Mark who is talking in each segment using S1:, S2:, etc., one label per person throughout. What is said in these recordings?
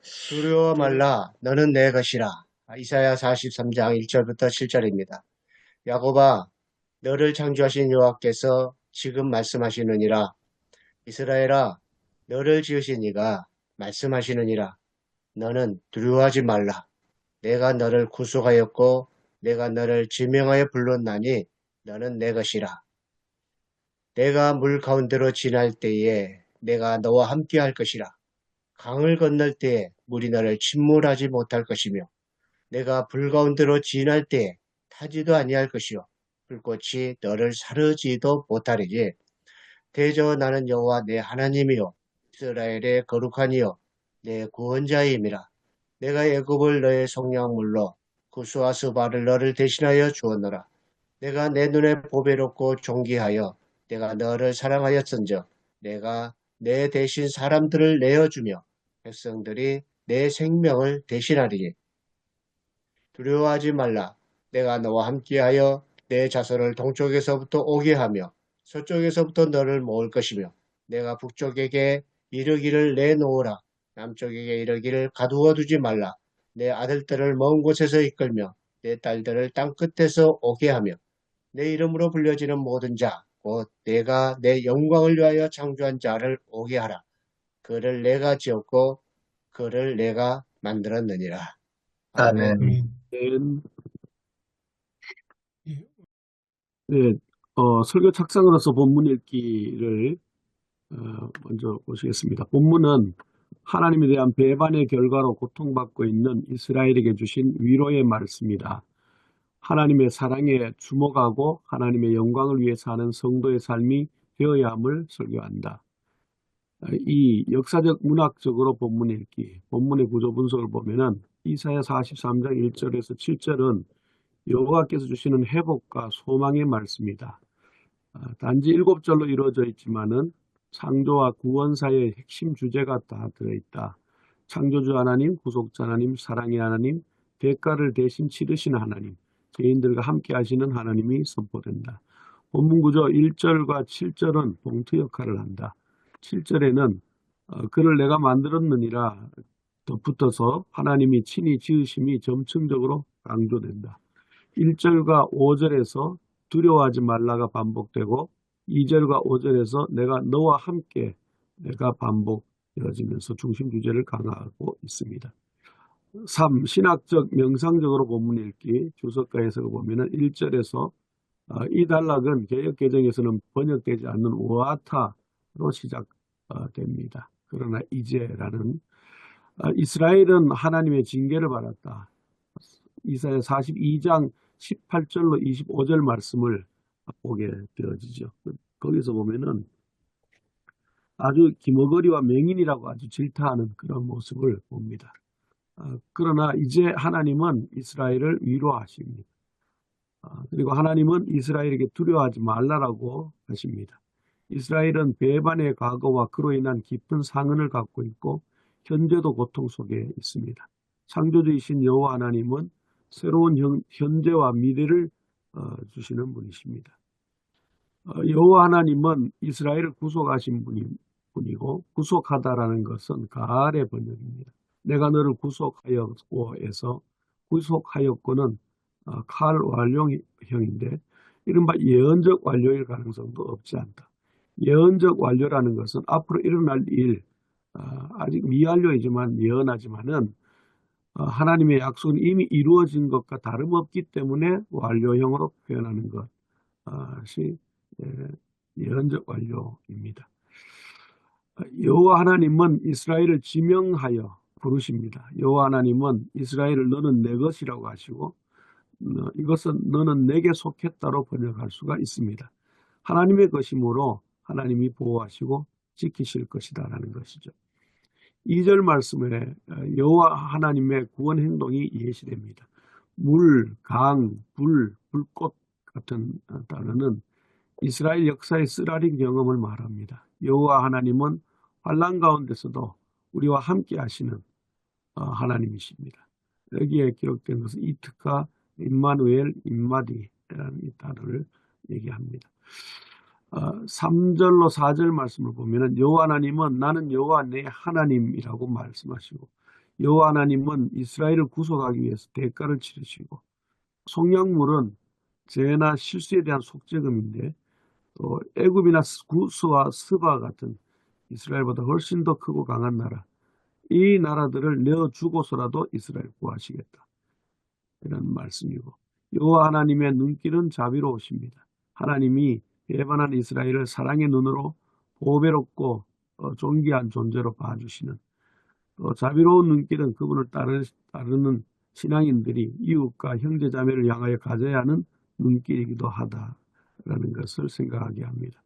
S1: 두려워
S2: 네,
S1: 말라, 너는 내 것이라. 이사야 43장 1절부터 7절입니다. 야곱아, 너를 창조하신 여호와께서 지금 말씀하시느니라. 이스라엘아, 너를 지으신 이가 말씀하시느니라. 너는 두려워하지 말라. 내가 너를 구속하였고 내가 너를 지명하여 불렀나니 너는 내 것이라. 내가 물 가운데로 지날 때에 내가 너와 함께 할 것이라. 강을 건널 때에 물이 너를 침몰하지 못할 것이며 내가 불 가운데로 지날 때에 타지도 아니할 것이요 불꽃이 너를 사르지도 못하리니 대저 나는 여호와 내 하나님이요 이스라엘의 거룩한 이요 내 구원자임이라. 내가 애굽을 너의 속량물로 구스와 스바를 너를 대신하여 주었노라. 내가 내 눈에 보배롭고 존귀하여 내가 너를 사랑하였은즉 내가 내 대신 사람들을 내어주며 백성들이 내 생명을 대신하리니 두려워하지 말라. 내가 너와 함께하여 내 자손을 동쪽에서부터 오게 하며 서쪽에서부터 너를 모을 것이며 내가 북쪽에게 이르기를 내놓으라. 남쪽에게 이르기를 가두어 두지 말라. 내 아들들을 먼 곳에서 이끌며 내 딸들을 땅 끝에서 오게 하며 내 이름으로 불려지는 모든 자, 곧 내가 내 영광을 위하여 창조한 자를 오게 하라. 그를 내가 지었고 그를 내가 만들었느니라. 아멘.
S3: 아멘.
S2: 네, 네, 설교 착상으로서 본문 읽기를 먼저 보시겠습니다. 본문은 하나님에 대한 배반의 결과로 고통받고 있는 이스라엘에게 주신 위로의 말씀이다. 하나님의 사랑에 주목하고 하나님의 영광을 위해 사는 성도의 삶이 되어야 함을 설교한다. 이 역사적 문학적으로 본문 읽기, 본문의 구조 분석을 보면은 이사야 43장 1절에서 7절은 여호와께서 주시는 회복과 소망의 말씀이다. 단지 7절로 이루어져 있지만은 창조와 구원사의 핵심 주제가 다 들어있다. 창조주 하나님, 구속자 하나님, 사랑의 하나님, 대가를 대신 치르시는 하나님, 죄인들과 함께 하시는 하나님이 선포된다. 본문 구조 1절과 7절은 봉투 역할을 한다. 7절에는 그를 내가 만들었느니라 덧붙어서 하나님이 친히 지으심이 점층적으로 강조된다. 1절과 5절에서 두려워하지 말라가 반복되고 2절과 5절에서 내가 너와 함께 내가 반복되어지면서 중심 주제를 강화하고 있습니다. 3. 신학적 명상적으로 본문 읽기 주석가 해석을 보면 1절에서 이 단락은 개역개정에서는 번역되지 않는 오아타로 시작됩니다. 그러나 이제라는 이스라엘은 하나님의 징계를 받았다. 이사야 42장 18절로 25절 말씀을 보게 되어지죠. 거기서 보면은 아주 기머거리와 맹인이라고 아주 질타하는 그런 모습을 봅니다. 그러나 이제 하나님은 이스라엘을 위로하십니다. 그리고 하나님은 이스라엘에게 두려워하지 말라라고 하십니다. 이스라엘은 배반의 과거와 그로 인한 깊은 상흔을 갖고 있고 현재도 고통 속에 있습니다. 창조주이신 여호와 하나님은 새로운 현재와 미래를 주시는 분이십니다. 여호와 하나님은 이스라엘을 구속하신 분이고 구속하다라는 것은 가알의 번역입니다. 내가 너를 구속하였고에서 구속하였고는 칼 완료형인데 이른바 예언적 완료일 가능성도 없지 않다. 예언적 완료라는 것은 앞으로 일어날 일, 아직 미완료이지만 예언하지만은 하나님의 약속은 이미 이루어진 것과 다름없기 때문에 완료형으로 표현하는 것이 예언적 완료입니다. 여호와 하나님은 이스라엘을 지명하여 부르십니다. 여호와 하나님은 이스라엘을 너는 내 것이라고 하시고 이것은 너는 내게 속했다로 번역할 수가 있습니다. 하나님의 것이므로 하나님이 보호하시고 지키실 것이다라는 것이죠. 2절 말씀에 여호와 하나님의 구원 행동이 예시됩니다. 물, 강, 불, 불꽃 같은 단어는 이스라엘 역사의 쓰라린 경험을 말합니다. 여호와 하나님은 환난 가운데서도 우리와 함께 하시는 하나님이십니다. 여기에 기록된 것은 이트카, 임마누엘, 임마디라는 이 단어를 얘기합니다. 3절로 4절 말씀을 보면 여호와 하나님은 나는 여호와 내 하나님이라고 말씀하시고 여호와 하나님은 이스라엘을 구속하기 위해서 대가를 치르시고, 속량물은 죄나 실수에 대한 속죄금인데, 또 애굽이나 구스와 스바 같은 이스라엘보다 훨씬 더 크고 강한 나라, 이 나라들을 내어 주고서라도 이스라엘 구하시겠다, 이런 말씀이고, 여호와 하나님의 눈길은 자비로우십니다. 하나님이 배반한 이스라엘을 사랑의 눈으로 보배롭고 존귀한 존재로 봐주시는, 자비로운 눈길은 그분을 따르는 신앙인들이 이웃과 형제자매를 향하여 가져야 하는 눈길이기도 하다라는 것을 생각하게 합니다.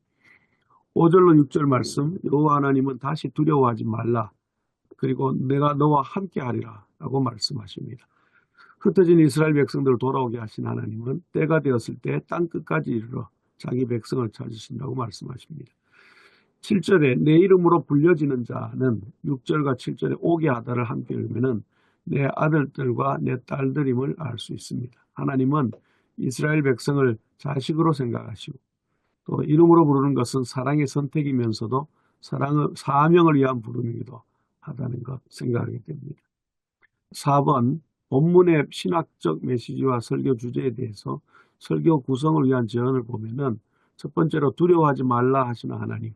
S2: 5절로 6절 말씀, 여호와 하나님은 다시 두려워하지 말라, 그리고 내가 너와 함께 하리라 라고 말씀하십니다. 흩어진 이스라엘 백성들을 돌아오게 하신 하나님은 때가 되었을 때 땅끝까지 이르러 자기 백성을 찾으신다고 말씀하십니다. 7절에 내 이름으로 불려지는 자는 6절과 7절에 오게 하다를 함께 읽으면 내 아들들과 내 딸들임을 알 수 있습니다. 하나님은 이스라엘 백성을 자식으로 생각하시고, 또 이름으로 부르는 것은 사랑의 선택이면서도 사명을 위한 부름이기도 하다는 것 생각하게 됩니다. 4번, 본문의 신학적 메시지와 설교 주제에 대해서 설교 구성을 위한 제언을 보면은, 첫 번째로 두려워하지 말라 하시는 하나님,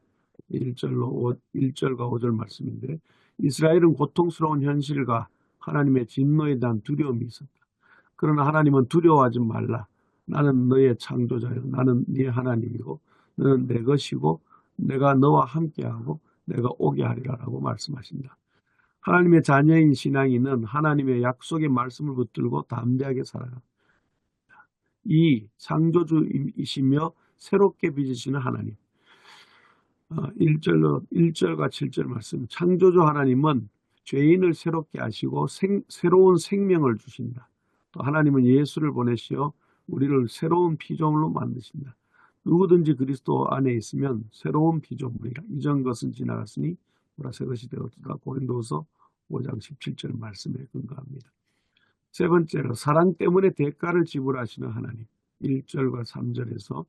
S2: 1절과 5절 말씀인데, 이스라엘은 고통스러운 현실과 하나님의 진노에 대한 두려움이 있었다. 그러나 하나님은 두려워하지 말라. 나는 너의 창조자요, 나는 네 하나님이고 너는 내 것이고 내가 너와 함께하고 내가 오게 하리라라고 말씀하신다. 하나님의 자녀인 신앙인은 하나님의 약속의 말씀을 붙들고 담대하게 살아갑니다. 이 창조주이시며 새롭게 빚으시는 하나님, 1절과 7절 말씀, 창조주 하나님은 죄인을 새롭게 하시고 새로운 생명을 주신다. 또 하나님은 예수를 보내시어 우리를 새로운 피조물로 만드신다. 누구든지 그리스도 안에 있으면 새로운 피조물이라. 이전 것은 지나갔으니 보라 새 것이 되었다. 고린도서 5장 17절 말씀에 근거합니다. 세 번째로 사랑 때문에 대가를 지불하시는 하나님, 1절과 3절에서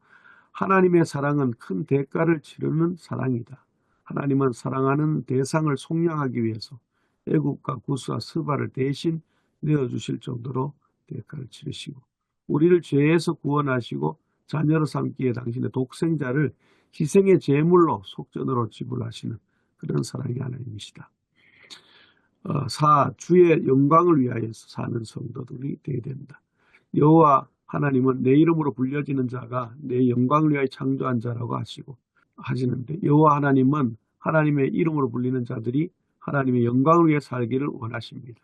S2: 하나님의 사랑은 큰 대가를 치르는 사랑이다. 하나님은 사랑하는 대상을 속량하기 위해서 애굽과 구스와 스바를 대신 내어주실 정도로 대가를 치르시고, 우리를 죄에서 구원하시고 자녀로 삼기에 당신의 독생자를 희생의 제물로 속전으로 지불하시는 그런 사랑의 하나님이시다. 4. 주의 영광을 위하여 사는 성도들이 되어야 된다. 여호와 하나님은 내 이름으로 불려지는 자가 내 영광을 위하여 창조한 자라고 하시는데, 여호와 하나님은 하나님의 이름으로 불리는 자들이 하나님의 영광을 위해 살기를 원하십니다.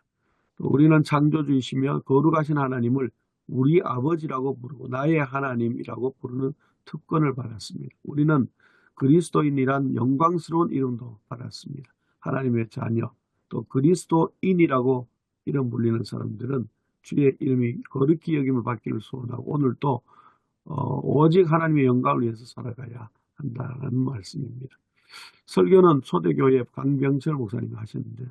S2: 우리는 창조주이시며 거룩하신 하나님을 우리 아버지라고 부르고 나의 하나님이라고 부르는 특권을 받았습니다. 우리는 그리스도인이란 영광스러운 이름도 받았습니다. 하나님의 자녀, 또 그리스도인이라고 이름 불리는 사람들은 주의 이름이 거룩히 여김을 받기를 소원하고 오늘도 오직 하나님의 영광을 위해서 살아가야 한다는 말씀입니다. 설교는 초대교회 강병철 목사님이 하셨는데,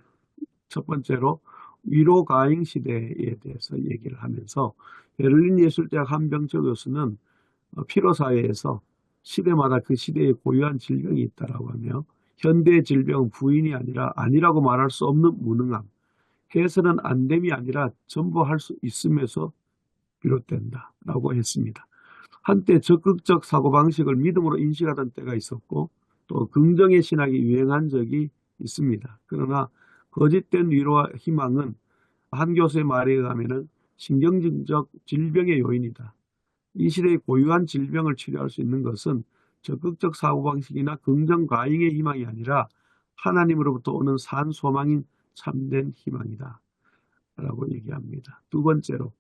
S2: 첫 번째로 위로 가행 시대에 대해서 얘기를 하면서 베를린 예술대학 한병철 교수는 피로사회에서 시대마다 그 시대에 고유한 질병이 있다라고 하며, 현대 질병은 부인이 아니라고 말할 수 없는 무능함, 해서는 안 됨이 아니라 전부 할 수 있음에서 비롯된다라고 했습니다. 한때 적극적 사고방식을 믿음으로 인식하던 때가 있었고, 또 긍정의 신학이 유행한 적이 있습니다. 그러나 거짓된 위로와 희망은 한 교수의 말에 의하면 신경증적 질병의 요인이다. 이 시대의 고유한 질병을 치료할 수 있는 것은 적극적 사고방식이나 긍정 과잉의 희망이 아니라 하나님으로부터 오는 산 소망인 참된 희망이다 라고 얘기합니다. 두 번째로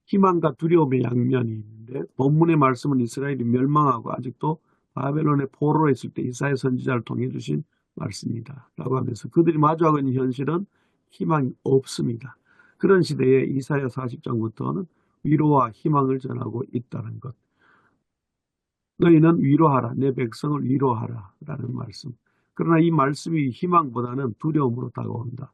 S2: 희망과 두려움의 양면이 있는데, 본문의 말씀은 이스라엘이 멸망하고 아직도 바벨론의 포로로 있을 때 이사야 선지자를 통해 주신 말씀이다 라고 하면서 그들이 마주하고 있는 현실은 희망이 없습니다. 그런 시대에 이사야 40장부터는 위로와 희망을 전하고 있다는 것. 너희는 위로하라, 내 백성을 위로하라 라는 말씀. 그러나 이 말씀이 희망보다는 두려움으로 다가온다.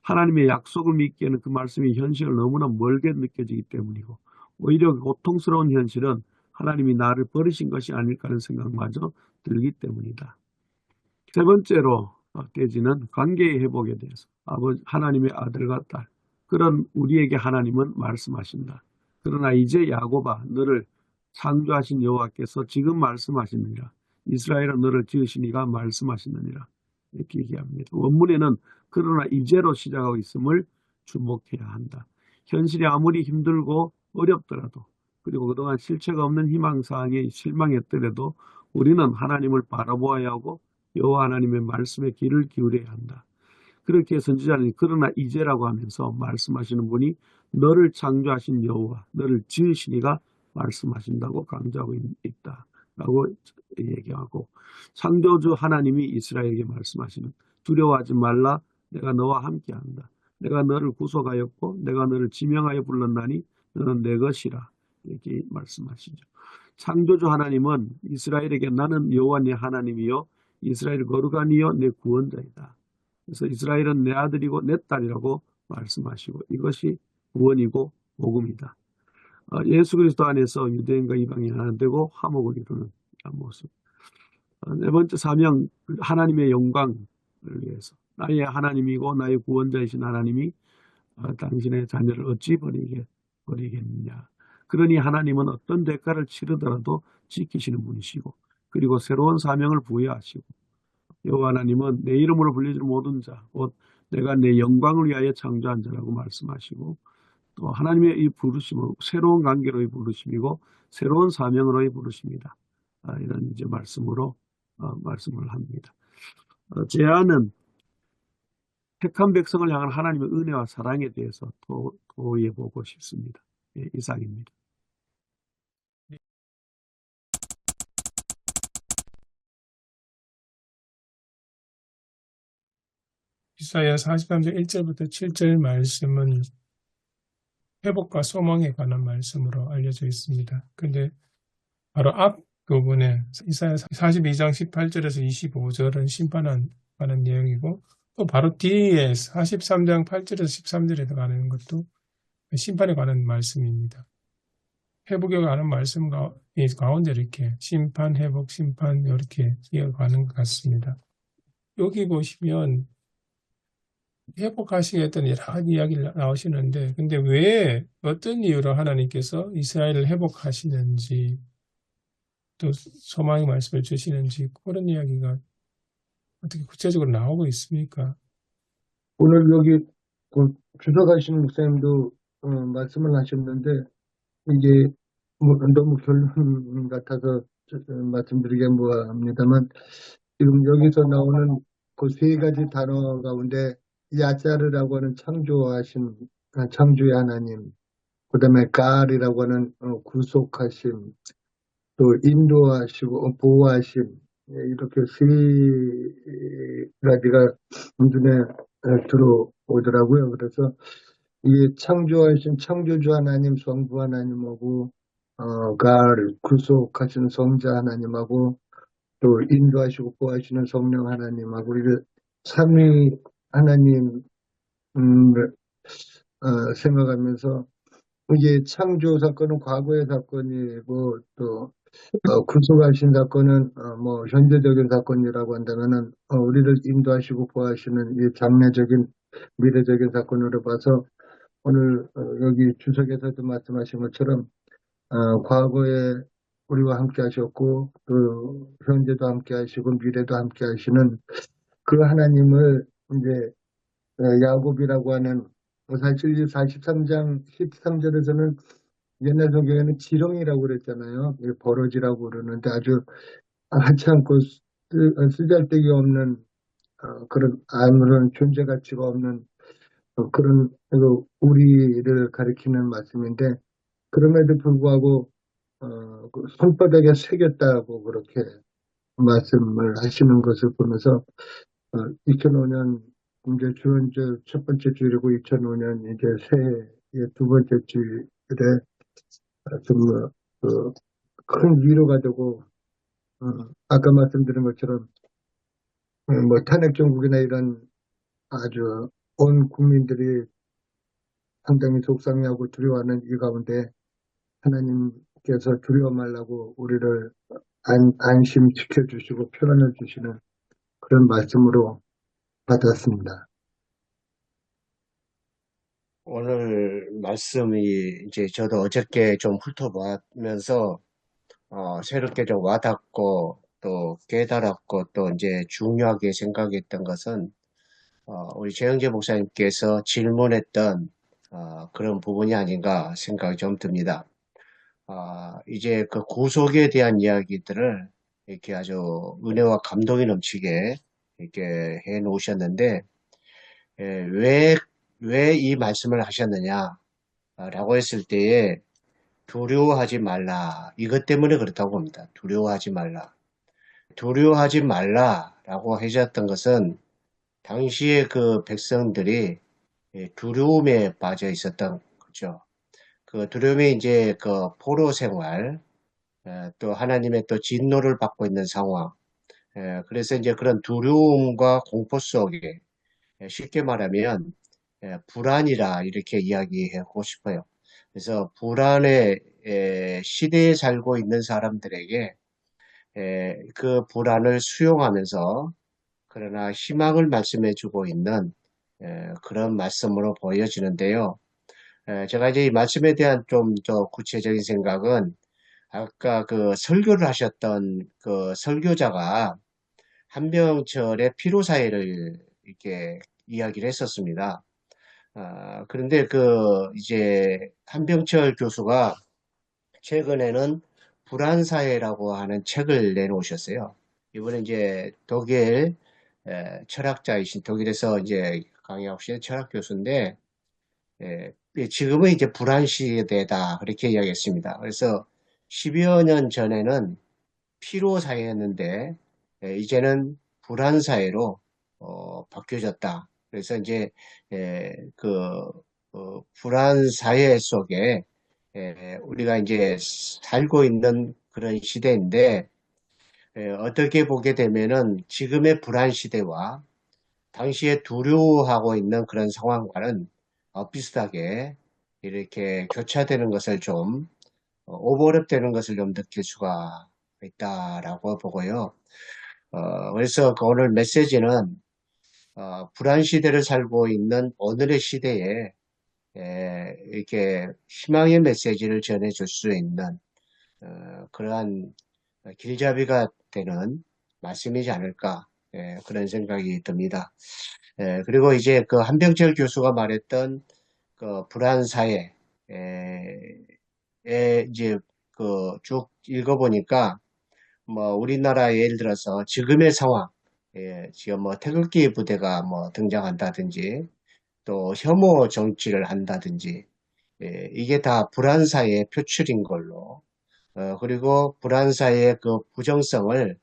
S2: 하나님의 약속을 믿기에는 그 말씀이 현실을 너무나 멀게 느껴지기 때문이고, 오히려 고통스러운 현실은 하나님이 나를 버리신 것이 아닐까 하는 생각마저 들기 때문이다. 세 번째로 떼지는 관계의 회복에 대해서 하나님의 아들과 딸 그런 우리에게 하나님은 말씀하신다. 그러나 이제 야곱아 너를 창조하신 여호와께서 지금 말씀하시느니라. 이스라엘은 너를 지으시니가 말씀하시느니라. 이렇게 얘기합니다. 원문에는 그러나 이제로 시작하고 있음을 주목해야 한다. 현실이 아무리 힘들고 어렵더라도 그리고 그동안 실체가 없는 희망사항에 실망했더라도 우리는 하나님을 바라보아야 하고 여호와 하나님의 말씀에 귀를 기울여야 한다. 그렇게 선지자는 그러나 이제라고 하면서 말씀하시는 분이 너를 창조하신 여호와, 너를 지으시니가 말씀하신다고 강조하고 있다라고 얘기하고 창조주 하나님이 이스라엘에게 말씀하시는 두려워하지 말라 내가 너와 함께한다. 내가 너를 구속하였고 내가 너를 지명하여 불렀나니 너는 내 것이라 이렇게 말씀하시죠. 창조주 하나님은 이스라엘에게 나는 여호와 네 하나님이요 이스라엘 거룩한 이여 내 구원자이다. 그래서 이스라엘은 내 아들이고 내 딸이라고 말씀하시고 이것이 구원이고 복음이다. 예수 그리스도 안에서 유대인과 이방인이 하나 되고 화목을 이루는 모습. 네 번째 사명, 하나님의 영광을 위해서 나의 하나님이고 나의 구원자이신 하나님이 당신의 자녀를 어찌 버리겠느냐. 그러니 하나님은 어떤 대가를 치르더라도 지키시는 분이시고 그리고 새로운 사명을 부여하시고 여호와 하나님은 내 이름으로 불리는 모든 자, 곧 내가 내 영광을 위하여 창조한 자라고 말씀하시고 또 하나님의 이 부르심은 새로운 관계로의 부르심이고 새로운 사명으로의 부르심이다. 이런 이제 말씀으로 말씀을 합니다. 제안은 택한 백성을 향한 하나님의 은혜와 사랑에 대해서 도의해 보고 싶습니다. 예, 이상입니다.
S3: 이사야 43장 1절부터 7절 말씀은 회복과 소망에 관한 말씀으로 알려져 있습니다. 근데 바로 앞 부분에 이사야 42장 18절에서 25절은 심판에 관한 내용이고 또 바로 뒤에 43장 8절에서 13절에 가는 것도 심판에 관한 말씀입니다. 회복에 관한 말씀 가운데 이렇게 심판, 회복, 심판 이렇게 이어가는 것 같습니다. 여기 보시면 회복하시겠다는 여러 가지 이야기를 나오시는데 근데 왜 어떤 이유로 하나님께서 이스라엘을 회복하시는지 또 소망의 말씀을 주시는지 그런 이야기가 어떻게 구체적으로 나오고 있습니까?
S4: 오늘 여기 주석하신 목사님도 말씀을 하셨는데 이게 너무 결론 같아서 말씀드리기 뭐합니다만 지금 여기서 나오는 그 세 가지 단어 가운데 야자르라고 하는 창조의 하나님, 그 다음에 가알이라고 하는 구속하심, 또 인도하시고 보호하심, 이렇게 세 가지가 눈에 들어오더라고요. 그래서 이 창조하신 창조주 하나님, 성부 하나님하고 가알 구속하신 성자 하나님하고 또 인도하시고 보호하시는 성령 하나님하고 이렇게 삼위 하나님 생각하면서 이게 창조 사건은 과거의 사건이고 또 구속하신 사건은 뭐 현재적인 사건이라고 한다면은 우리를 인도하시고 보호하시는 이 장래적인 미래적인 사건으로 봐서 오늘 여기 주석에서도 말씀하신 것처럼 과거에 우리와 함께 하셨고 또 현재도 함께 하시고 미래도 함께 하시는 그 하나님을 이제 야곱이라고 하는 사실 43장 13절에서는 옛날 성경에는 지렁이라고 그랬잖아요. 버러지라고 그러는데 아주 하찮고 쓰잘데기 없는 그런 아무런 존재 가치가 없는 그런 우리를 가리키는 말씀인데 그럼에도 불구하고 그 손바닥에 새겼다고 그렇게 말씀을 하시는 것을 보면서 2005년 이제 첫 번째 주일이고 2005년 이제 새해의 두 번째 주일에 정말 큰 위로가 되고 아까 말씀드린 것처럼 뭐 탄핵 정국이나 이런 아주 온 국민들이 상당히 속상해하고 두려워하는 이 가운데 하나님께서 두려워 말라고 우리를 안심시켜 주시고 표현해 주시는 그런 말씀으로 받았습니다.
S1: 오늘 말씀이 이제 저도 어저께 좀 훑어보면서 새롭게 좀 와닿고 또 깨달았고 또 이제 중요하게 생각했던 것은 우리 최영재 목사님께서 질문했던 그런 부분이 아닌가 생각이 좀 듭니다. 이제 그 구속에 대한 이야기들을 이렇게 아주 은혜와 감동이 넘치게 이렇게 해 놓으셨는데, 왜 이 말씀을 하셨느냐, 라고 했을 때에 두려워하지 말라. 이것 때문에 그렇다고 봅니다. 두려워하지 말라. 두려워하지 말라라고 하셨던 것은 당시에 그 백성들이 두려움에 빠져 있었던 거죠. 그 두려움이 이제 그 포로 생활, 또 하나님의 또 진노를 받고 있는 상황. 그래서 이제 그런 두려움과 공포 속에 쉽게 말하면 불안이라 이렇게 이야기하고 싶어요. 그래서 불안의 시대에 살고 있는 사람들에게 그 불안을 수용하면서 그러나 희망을 말씀해주고 있는 그런 말씀으로 보여지는데요. 제가 이제 이 말씀에 대한 좀 더 구체적인 생각은 아까 그 설교를 하셨던 그 설교자가 한병철의 피로사회를 이렇게 이야기를 했었습니다. 그런데 그 이제 한병철 교수가 최근에는 불안사회라고 하는 책을 내놓으셨어요. 이번에 이제 독일 철학자이신 독일에서 이제 강의하고 계신 철학 교수인데 지금은 이제 불안 시대다 그렇게 이야기했습니다. 그래서 10여 년 전에는 피로 사회였는데 이제는 불안 사회로 바뀌어졌다. 그래서 이제 그 불안 사회 속에 우리가 이제 살고 있는 그런 시대인데 어떻게 보게 되면은 지금의 불안 시대와 당시에 두려워하고 있는 그런 상황과는 비슷하게 이렇게 교차되는 것을 좀 오버랩되는 것을 좀 느낄 수가 있다라고 보고요. 그래서 그 오늘 메시지는 불안 시대를 살고 있는 오늘의 시대에 이렇게 희망의 메시지를 전해줄 수 있는 그러한 길잡이가 되는 말씀이지 않을까 그런 생각이 듭니다. 그리고 이제 그 한병철 교수가 말했던 그 불안 사회에 이제 그 쭉 읽어보니까 뭐 우리나라 예를 들어서 지금의 상황, 지금 뭐 태극기 부대가 뭐 등장한다든지 또 혐오 정치를 한다든지 이게 다 불안 사회의 표출인 걸로 그리고 불안 사회의 그 부정성을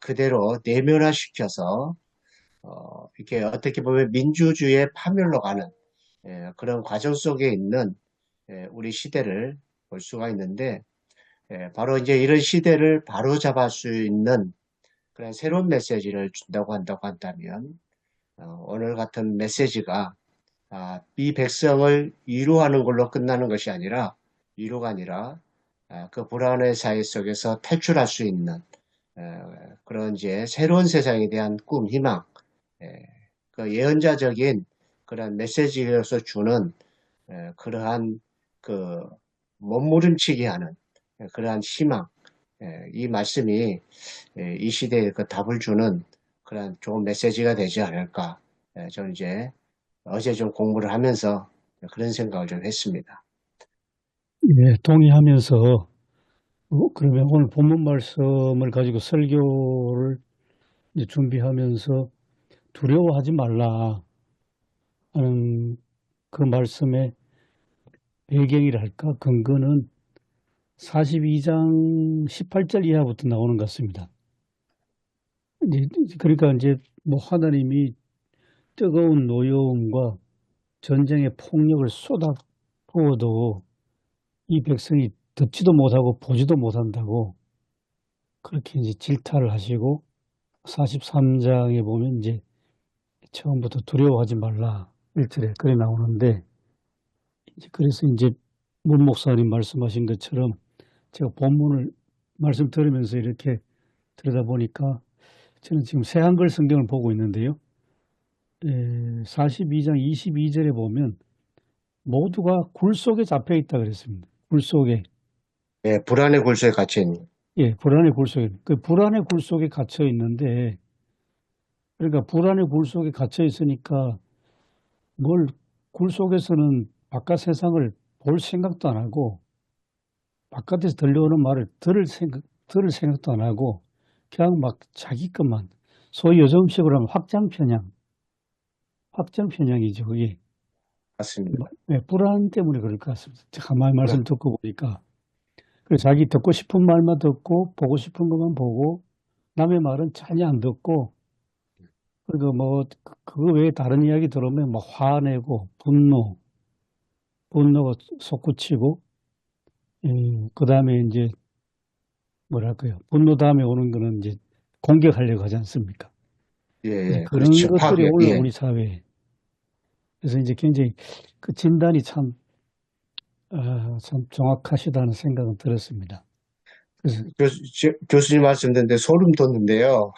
S1: 그대로 내면화시켜서 이렇게 어떻게 보면 민주주의의 파멸로 가는 그런 과정 속에 있는 우리 시대를 볼 수가 있는데 바로 이제 이런 시대를 바로잡을 수 있는 그런 새로운 메시지를 준다고 한다면 오늘 같은 메시지가 이 백성을 위로하는 걸로 끝나는 것이 아니라 위로가 아니라 그 불안의 사회 속에서 탈출할 수 있는 그런 이제 새로운 세상에 대한 꿈, 희망, 그 예언자적인 그런 메시지에서 주는 그러한 그 몸부림치게 하는 그러한 희망, 이 말씀이 이 시대에 그 답을 주는 그런 좋은 메시지가 되지 않을까. 저는 이제 어제 좀 공부를 하면서 그런 생각을 좀 했습니다.
S5: 예, 동의하면서 그러면 오늘 본문 말씀을 가지고 설교를 이제 준비하면서 두려워하지 말라 하는 그 말씀의 배경이랄까 근거는 42장 18절 이하부터 나오는 것 같습니다. 그러니까 이제 뭐 하나님이 뜨거운 노여움과 전쟁의 폭력을 쏟아부어도 이 백성이 듣지도 못하고 보지도 못한다고 그렇게 이제 질타를 하시고 43장에 보면 이제 처음부터 두려워하지 말라 1절에 그래 나오는데 그래서 이제 문 목사님 말씀하신 것처럼 제가 본문을 말씀 들으면서 이렇게 들여다보니까 저는 지금 새한글 성경을 보고 있는데요. 42장 22절에 보면 모두가 굴 속에 잡혀 있다 그랬습니다. 굴 속에.
S1: 예, 불안의 굴소에 갇혀 있는.
S5: 예, 불안의 굴 속에. 그 불안의 굴 속에 갇혀 있는데, 그러니까 불안의 굴 속에 갇혀 있으니까 뭘 굴 속에서는 바깥 세상을 볼 생각도 안 하고, 바깥에서 들려오는 말을 들을 생각도 안 하고, 그냥 막 자기 것만, 소위 요즘식으로 하면 확장편향이죠, 그게.
S1: 맞습니다.
S5: 네, 불안 때문에 그럴 것 같습니다. 가만히
S1: 불안.
S5: 말씀 듣고 보니까. 그래서 자기 듣고 싶은 말만 듣고, 보고 싶은 것만 보고, 남의 말은 전혀 안 듣고, 그리고 뭐, 그거 외에 다른 이야기 들으면 막 화내고, 분노가 솟구치고, 그 다음에 이제, 뭐랄까요. 분노 다음에 오는 거는 이제 공격하려고 하지 않습니까?
S1: 예, 예,
S5: 그런
S1: 그렇죠.
S5: 것들이
S1: 파괴.
S5: 오늘
S1: 예.
S5: 우리 사회에. 그래서 이제 굉장히 그 진단이 참 정확하시다는 생각은 들었습니다. 그래서,
S1: 교수님 말씀 듣는데 소름 돋는데요.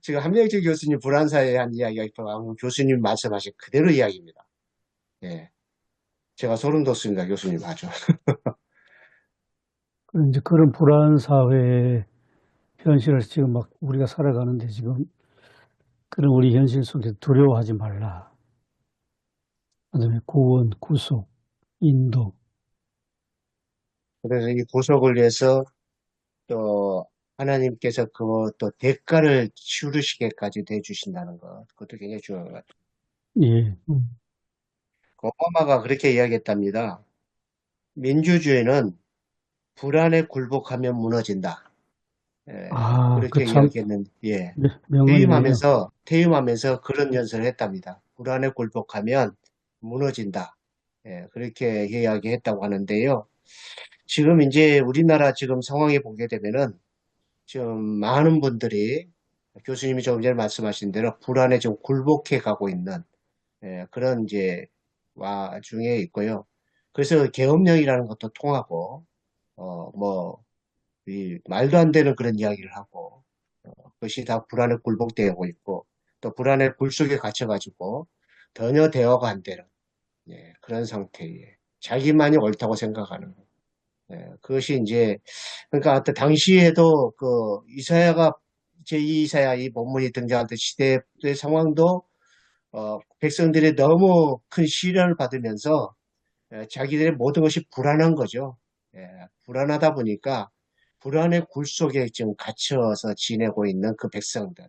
S1: 지금 한명재 교수님 불안사에 한 이야기가 있고, 교수님 말씀하신 그대로 이야기입니다. 예. 제가 소름 돋습니다, 교수님. 아주.
S5: 이제 그런 불안 사회의 현실을 지금 막 우리가 살아가는데 지금 그런 우리 현실 속에서 두려워하지 말라. 그다음에 구원, 구속, 인도.
S1: 그래서 이 구속을 위해서 또 하나님께서 또 대가를 치르시게까지도 해주신다는 것. 그것도 굉장히 중요한 것 같아요.
S5: 예.
S1: 오바마가 그렇게 이야기했답니다. 민주주의는 불안에 굴복하면 무너진다.
S5: 그
S1: 그렇게
S5: 참
S1: 이야기했는데, 예.
S5: 명언이네요.
S1: 퇴임하면서 그런 연설을 했답니다. 불안에 굴복하면 무너진다. 예, 그렇게 이야기했다고 하는데요. 지금 이제 우리나라 지금 상황에 보게 되면은 지금 많은 분들이 교수님이 조금 전에 말씀하신 대로 불안에 좀 굴복해 가고 있는 그런 이제 와중에 있고요. 그래서 계엄령이라는 것도 통하고, 뭐, 이 말도 안 되는 그런 이야기를 하고, 그것이 다 불안에 굴복되고 있고, 또 불안의 굴 속에 갇혀가지고, 전혀 대화가 안 되는, 그런 상태에, 자기만이 옳다고 생각하는, 그것이 이제, 그러니까 하여튼 당시에도 이사야가, 제2 이사야 이 본문이 등장할 때 시대의 상황도, 백성들이 너무 큰 시련을 받으면서, 자기들의 모든 것이 불안한 거죠. 불안하다 보니까, 불안의 굴 속에 지금 갇혀서 지내고 있는 그 백성들.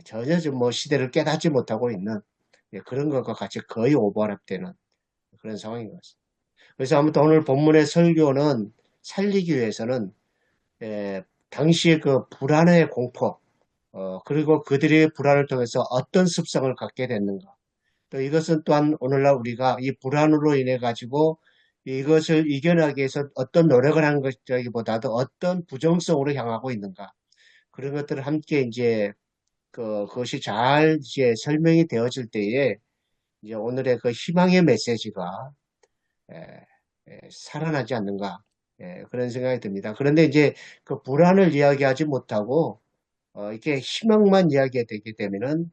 S1: 전혀 좀 뭐 시대를 깨닫지 못하고 있는 그런 것과 같이 거의 오버랩되는 그런 상황인 것 같습니다. 그래서 아무튼 오늘 본문의 설교는 살리기 위해서는 당시의 그 불안의 공포, 그리고 그들의 불안을 통해서 어떤 습성을 갖게 됐는가. 또 이것은 또한 오늘날 우리가 이 불안으로 인해 가지고 이것을 이겨나기 위해서 어떤 노력을 하는 것이기보다도 어떤 부정성으로 향하고 있는가. 그런 것들을 함께 이제 그것이 잘 이제 설명이 되어질 때에 이제 오늘의 그 희망의 메시지가 에, 살아나지 않는가 그런 생각이 듭니다. 그런데 이제 그 불안을 이야기하지 못하고 이렇게 희망만 이야기되게 되면은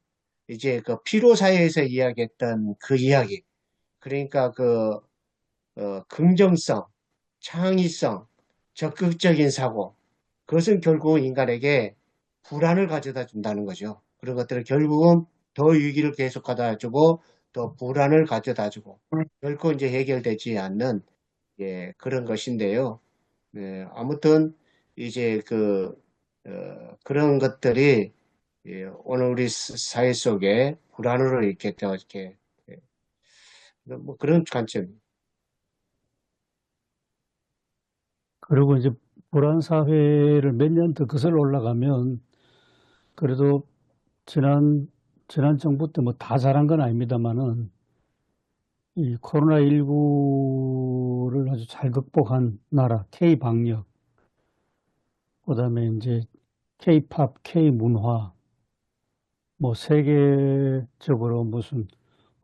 S1: 이제 그 피로사회에서 이야기했던 그 이야기 그러니까 긍정성, 창의성, 적극적인 사고 그것은 결국 인간에게 불안을 가져다 준다는 거죠. 그런 것들을 결국은 더 위기를 계속 가져다 주고 더 불안을 가져다 주고 결코 이제 해결되지 않는 그런 것인데요. 아무튼 이제 그런 것들이 오늘 우리 사회 속에 불안으로 이렇게 뭐 그런 관점.
S5: 그리고 이제 불안 사회를 몇 년 더 거슬러 올라가면 그래도 지난 정부 때 뭐 다 잘한 건 아닙니다만은 이 코로나19를 아주 잘 극복한 나라, K-방역, 그다음에 이제 K-팝, K-문화, 뭐 세계적으로 무슨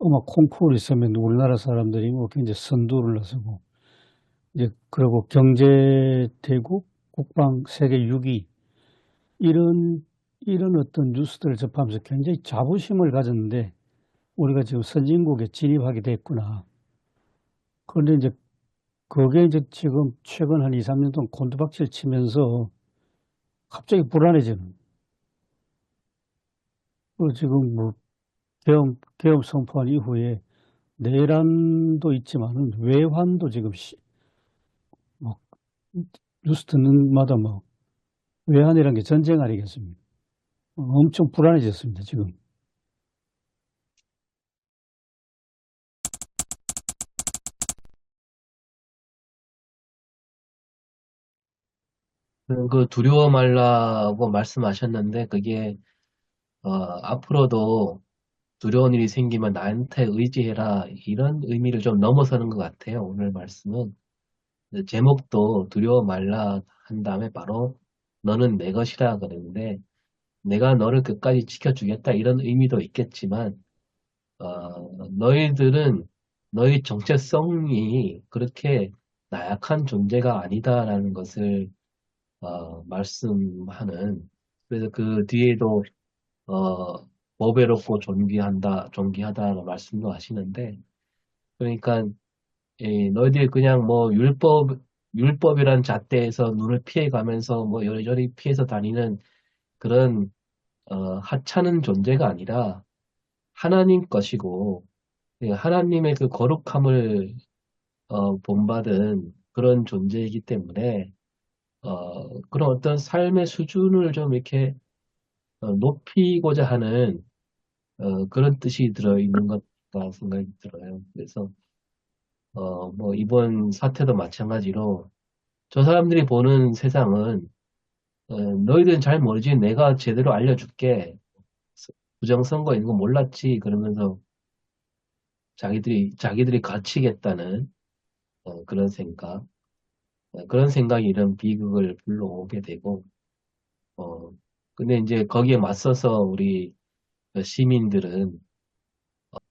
S5: 음악 콩쿠르 있으면 우리나라 사람들이 뭐 굉장히 선두를 나서고 이제 그리고 경제 대국, 국방 세계 6위 이런 어떤 뉴스들을 접하면서 굉장히 자부심을 가졌는데 우리가 지금 선진국에 진입하게 됐구나. 그런데 이제 그게 이제 지금 최근 한 2, 3년 동안 곤두박질 치면서 갑자기 불안해지는. 지금 뭐 계엄 선포한 이후에 내란도 있지만은 외환도 지금 뭐 뉴스 듣는 마다 뭐 외환이란 게 전쟁 아니겠습니까? 엄청 불안해졌습니다, 지금.
S6: 그 두려워 말라고 말씀하셨는데 그게 앞으로도 두려운 일이 생기면 나한테 의지해라 이런 의미를 좀 넘어서는 것 같아요. 오늘 말씀은 제목도 두려워 말라 한 다음에 바로 너는 내 것이라 그랬는데 내가 너를 끝까지 지켜주겠다 이런 의미도 있겠지만 너희들은 너희 정체성이 그렇게 나약한 존재가 아니다라는 것을 말씀하는 그래서 그 뒤에도 보배롭고 존귀하다라는 말씀도 하시는데 그러니까 너희들이 그냥 뭐 율법이란 잣대에서 눈을 피해가면서 뭐 여리저리 피해서 다니는 그런 하찮은 존재가 아니라 하나님 것이고 하나님의 그 거룩함을 본받은 그런 존재이기 때문에 그런 어떤 삶의 수준을 좀 이렇게 높이고자 하는 그런 뜻이 들어있는 것 같다 생각이 들어요. 그래서 뭐 이번 사태도 마찬가지로 저 사람들이 보는 세상은 너희들은 잘 모르지 내가 제대로 알려줄게. 부정선거 이런 거 몰랐지 그러면서 자기들이 갇히겠다는 그런 생각 그런 생각이 이런 비극을 불러오게 되고 근데 이제 거기에 맞서서 우리 시민들은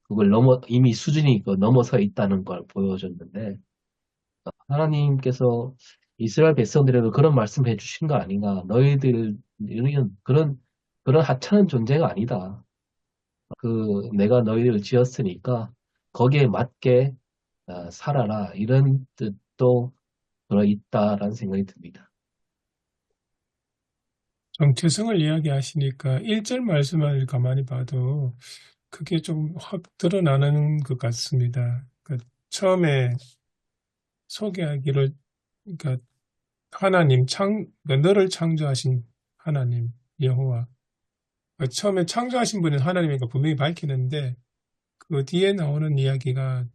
S6: 그걸 이미 수준이 넘어서 있다는 걸 보여줬는데 하나님께서 이스라엘 백성들에게 그런 말씀해 주신 거 아닌가? 너희들은 그런 하찮은 존재가 아니다. 내가 너희들을 지었으니까 거기에 맞게 살아라. 이런 뜻도 들어있다라는 생각이 듭니다.
S3: 정체성을 이야기하시니까 1절 말씀을 가만히 봐도 그게 좀 확 드러나는 것 같습니다. 처음에 소개하기를, 그러니까 하나님, 그러니까 너를 창조하신 하나님, 여호와. 처음에 창조하신 분은 하나님이니까 분명히 밝히는데 그 뒤에 나오는 이야기가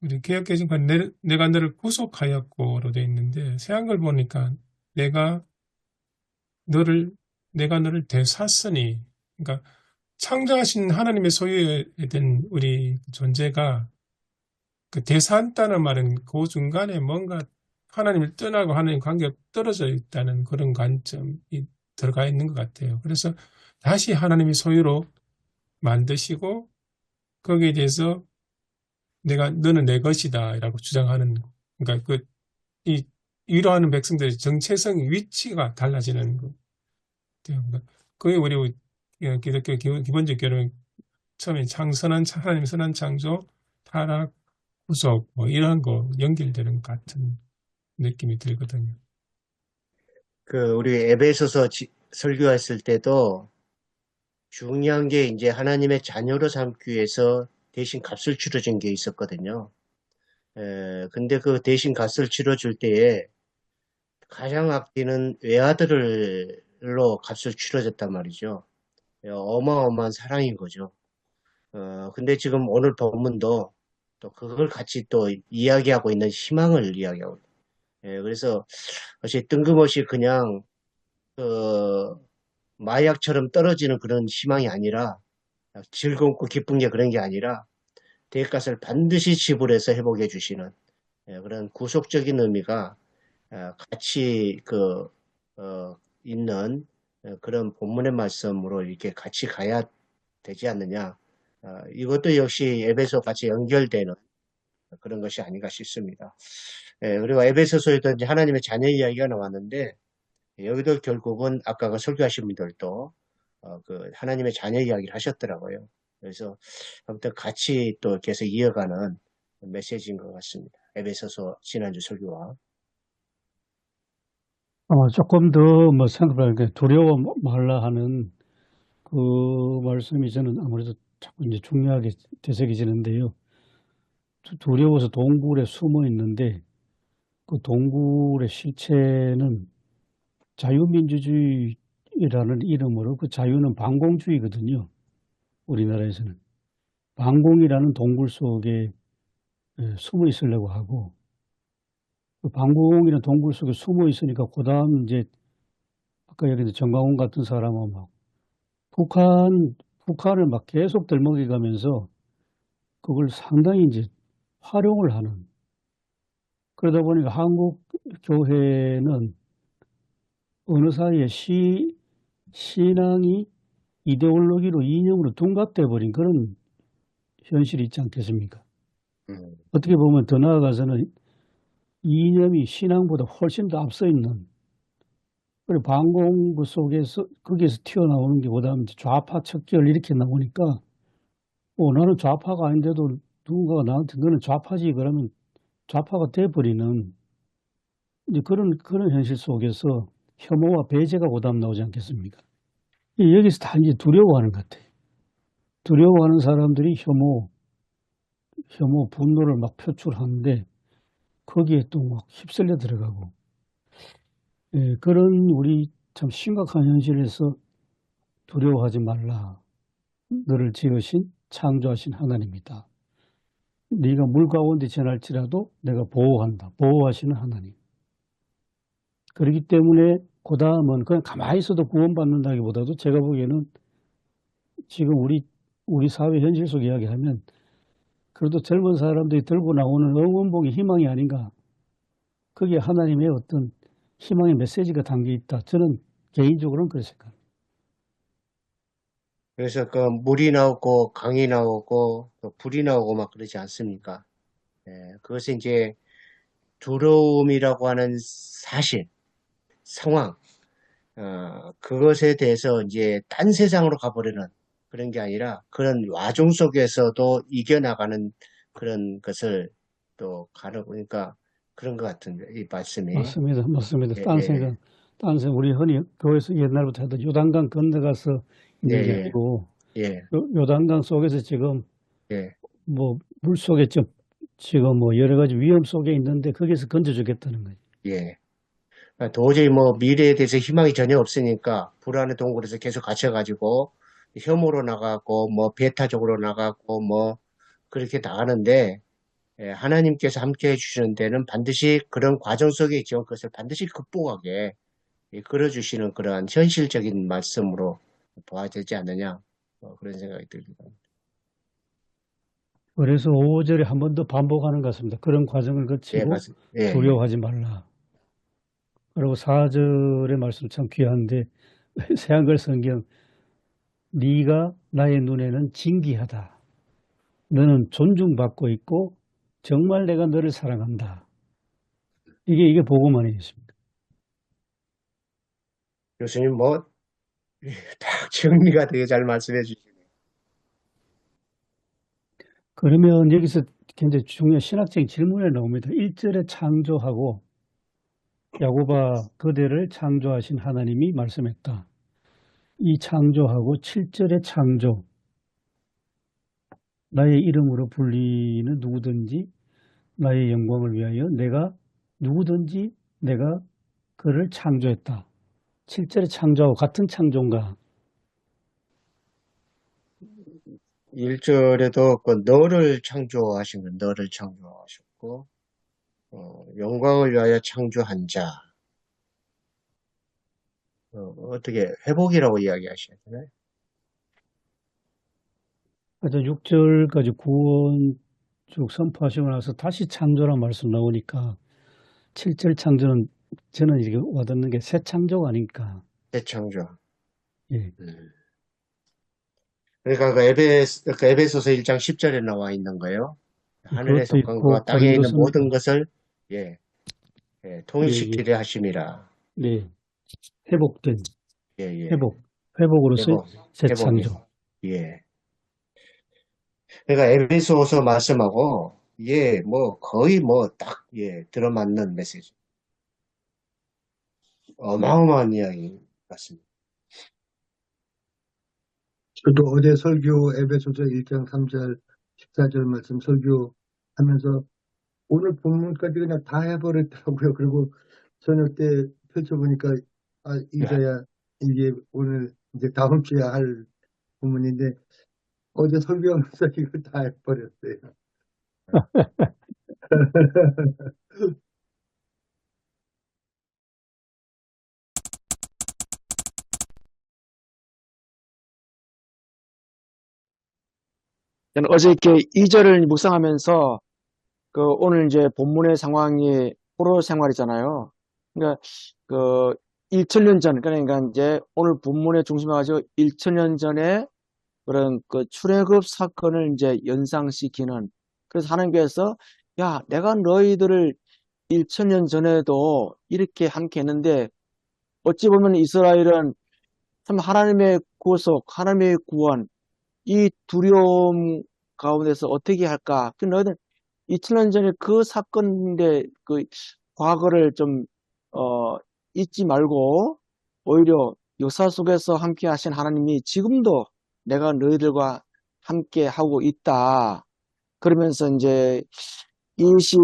S3: 우리 개역개정판 내가 너를 구속하였고로 되어 있는데 새한글 보니까 내가 너를 되샀으니, 그러니까 창조하신 하나님의 소유된 우리 존재가 그 대사한다는 말은 그 중간에 뭔가 하나님을 떠나고 하나님 관계가 떨어져 있다는 그런 관점이 들어가 있는 것 같아요. 그래서 다시 하나님의 소유로 만드시고 거기에 대해서 너는 내 것이다 라고 주장하는, 그러니까 이 위로하는 백성들의 정체성 위치가 달라지는 것 같아요. 그러니까 그게 우리 기독교 기본적 교리는 처음에 하나님 선한 창조, 타락, 구속 뭐 이런 거 연결되는 것 같은 느낌이 들거든요.
S1: 우리 에베소서 설교했을 때도 중요한 게 이제 하나님의 자녀로 삼기 위해서 대신 값을 치러준 게 있었거든요. 근데 그 대신 값을 치러줄 때에 가장 아끼는 외아들로 값을 치러줬단 말이죠. 어마어마한 사랑인 거죠. 근데 지금 오늘 본문도 또 그걸 같이 또 이야기하고 있는 희망을 이야기하고 있어요. 그래서 뜬금없이 그냥 마약처럼 떨어지는 그런 희망이 아니라 즐겁고 기쁜 게 그런 게 아니라 대가를 반드시 지불해서 회복해 주시는 그런 구속적인 의미가 같이 있는 그런 본문의 말씀으로 이렇게 같이 가야 되지 않느냐. 이것도 역시 에베소 같이 연결되는 그런 것이 아닌가 싶습니다. 그리고 에베소서에도 이제 하나님의 자녀 이야기가 나왔는데 여기도 결국은 아까 설교하신 분들도 하나님의 자녀 이야기를 하셨더라고요. 그래서 아무튼 같이 또 계속 이어가는 메시지인 것 같습니다. 에베소서 지난주 설교와.
S5: 조금 더 뭐 생각해보니까 두려워 말라 하는 그 말씀이 저는 아무래도 자꾸 이제 중요하게 되새겨지는데요. 두려워서 동굴에 숨어 있는데 그 동굴의 실체는 자유민주주의라는 이름으로 그 자유는 반공주의거든요. 우리나라에서는. 반공이라는 동굴 속에 숨어 있으려고 하고 그 반공이라는 동굴 속에 숨어 있으니까 그 다음 이제 아까 얘기했던 정광훈 같은 사람은 막 북한을 막 계속 들먹이가면서 그걸 상당히 이제 활용을 하는 그러다 보니까 한국 교회는 어느 사이에 신앙이 이데올로기로 이념으로 둔갑돼 버린 그런 현실이 있지 않겠습니까? 어떻게 보면 더 나아가서는 이념이 신앙보다 훨씬 더 앞서 있는 그리고 반공 속에서 거기에서 튀어나오는 게 그다음 좌파 척결 이렇게 나오니까 나는 좌파가 아닌데도 누군가가 나한테 너는 좌파지 그러면 좌파가 돼버리는 이제 그런 현실 속에서 혐오와 배제가 그다음 나오지 않겠습니까? 여기서 다 이제 두려워하는 것 같아요. 두려워하는 사람들이 혐오, 분노를 막 표출하는데 거기에 또 막 휩쓸려 들어가고 그런 우리 참 심각한 현실에서 두려워하지 말라. 너를 지으신 창조하신 하나님이다. 네가 물 가운데 지날지라도 내가 보호한다. 보호하시는 하나님. 그렇기 때문에 그 다음은 그냥 가만히 있어도 구원받는다기보다도 제가 보기에는 지금 우리 사회 현실 속 이야기하면 그래도 젊은 사람들이 들고 나오는 응원봉이 희망이 아닌가. 거기에 하나님의 어떤 희망의 메시지가 담겨 있다. 저는 개인적으로는 그렇게 생각합니다.
S1: 그래서 그 물이 나오고 강이 나오고 또 불이 나오고 막 그러지 않습니까? 그것이 이제 두려움이라고 하는 사실, 상황, 그것에 대해서 이제 딴 세상으로 가버리는 그런 게 아니라 그런 와중 속에서도 이겨나가는 그런 것을 또 가르보니까 그런 것 같은데, 이 말씀이.
S5: 맞습니다.
S1: 예,
S5: 딴
S1: 예,
S5: 생각, 우리 흔히 교회에서 옛날부터 하던 요단강 건너가서 있는 게
S1: 예,
S5: 아니고
S1: 예,
S5: 요단강 속에서 지금
S1: 예,
S5: 뭐 물 속에 지금 뭐 여러 가지 위험 속에 있는데 거기서 건져주겠다는 거죠.
S1: 예. 도저히 뭐 미래에 대해서 희망이 전혀 없으니까 불안의 동굴에서 계속 갇혀가지고 혐오로 나가고 뭐 배타적으로 나가고 뭐 그렇게 나가는데 하나님께서 함께 해주시는 데는 반드시 그런 과정 속에 있죠. 그것을 반드시 극복하게 끌어주시는 그러한 현실적인 말씀으로 봐야 되지 않느냐 그런 생각이 듭니다.
S5: 그래서 5절에 한 번 더 반복하는 것 같습니다. 그런 과정을 거치고
S1: 맞습니다. 예,
S5: 두려워하지 말라. 그리고 4절의 말씀 참 귀한데 새한글 성경 네가 나의 눈에는 진귀하다. 너는 존중받고 있고 정말 내가 너를 사랑한다. 이게 복음 안에 있습니다.
S1: 교수님 뭐 딱 정리가 되게 잘 말씀해 주시네요.
S5: 그러면 여기서 굉장히 중요한 신학적인 질문이 나옵니다. 1절에 창조하고 야고바 그대를 창조하신 하나님이 말씀했다. 이 창조하고 7절의 창조 나의 이름으로 불리는 누구든지 나의 영광을 위하여 누구든지 내가 그를 창조했다. 7절의 창조하고 같은 창조인가?
S1: 1절에도 그 너를 창조하신 건 너를 창조하셨고 영광을 위하여 창조한 자 어떻게 회복이라고 이야기하셔야 되나요?
S5: 6절까지 구원 쭉 선포하시고 나서 다시 창조란 말씀 나오니까 7절 창조는 저는 이렇게 와닿는 게 새 창조가 아닐까.
S1: 재창조.
S5: 예.
S1: 그러니까 그 에베소서 1장 10절에 나와 있는 거예요. 하늘에
S5: 그것도
S1: 속한
S5: 있고
S1: 것과 땅에 있는
S5: 고린도서
S1: 모든 것을 통일시키려 하심이라.
S5: 네. 회복된
S1: 예, 예.
S5: 회복으로서의 새
S1: 회복이.
S5: 창조.
S1: 예. 그러니까 에베소서 말씀하고 예, 뭐 거의 뭐 딱 예, 들어맞는 메시지. 어마어마한 이야기 같습니다.
S4: 저도 어제 설교 에베소서 1장 3절, 14절 말씀 설교하면서 오늘 본문까지 그냥 다 해버렸더라고요. 그리고 저녁 때 펼쳐보니까 이사야 이게 오늘 이제 다음 주에 할 본문인데 어제 설교하면서 이걸 다 해버렸어요.
S7: 저는 어저께 2절을 묵상하면서 오늘 이제 본문의 상황이 포로 생활이잖아요. 그러니까 그 1천년 전, 그러니까 이제 오늘 본문에 중심해 가지고 1천년 전에 그런 그 출애굽 사건을 이제 연상시키는, 그래서 하나님께서 야, 내가 너희들을 1천년 전에도 이렇게 함께 했는데 어찌 보면 이스라엘은 참 하나님의 구속, 하나님의 구원, 이 두려움 가운데서 어떻게 할까? 그 너희들 2000년 전에 그 사건인데 그 과거를 좀 잊지 말고 오히려 역사 속에서 함께 하신 하나님이 지금도 내가 너희들과 함께 하고 있다. 그러면서 이제 20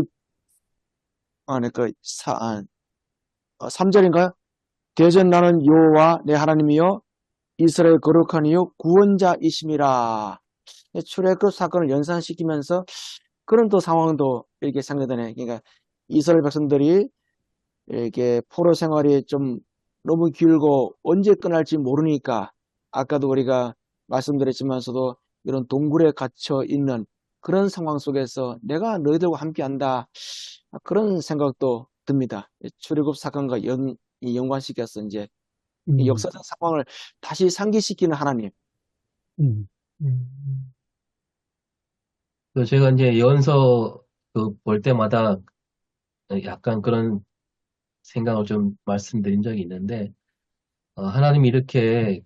S7: 3절인가요? 대전 나는 여호와 내 하나님이요 이스라엘 거룩한 이요 구원자이심이라. 출애굽 사건을 연상시키면서 그런 또 상황도 이렇게 상기되네. 그러니까 이스라엘 백성들이 이렇게 포로 생활이 좀 너무 길고 언제 끝날지 모르니까 아까도 우리가 말씀드렸지만서도 이런 동굴에 갇혀 있는 그런 상황 속에서 내가 너희들과 함께 한다. 그런 생각도 듭니다. 출애굽 사건과 연관시켜서 이제 이 역사적 상황을 다시 상기시키는 하나님.
S5: 음,
S3: 음,
S6: 제가 이제 예언서 볼 때마다 약간 그런 생각을 좀 말씀드린 적이 있는데, 하나님이 이렇게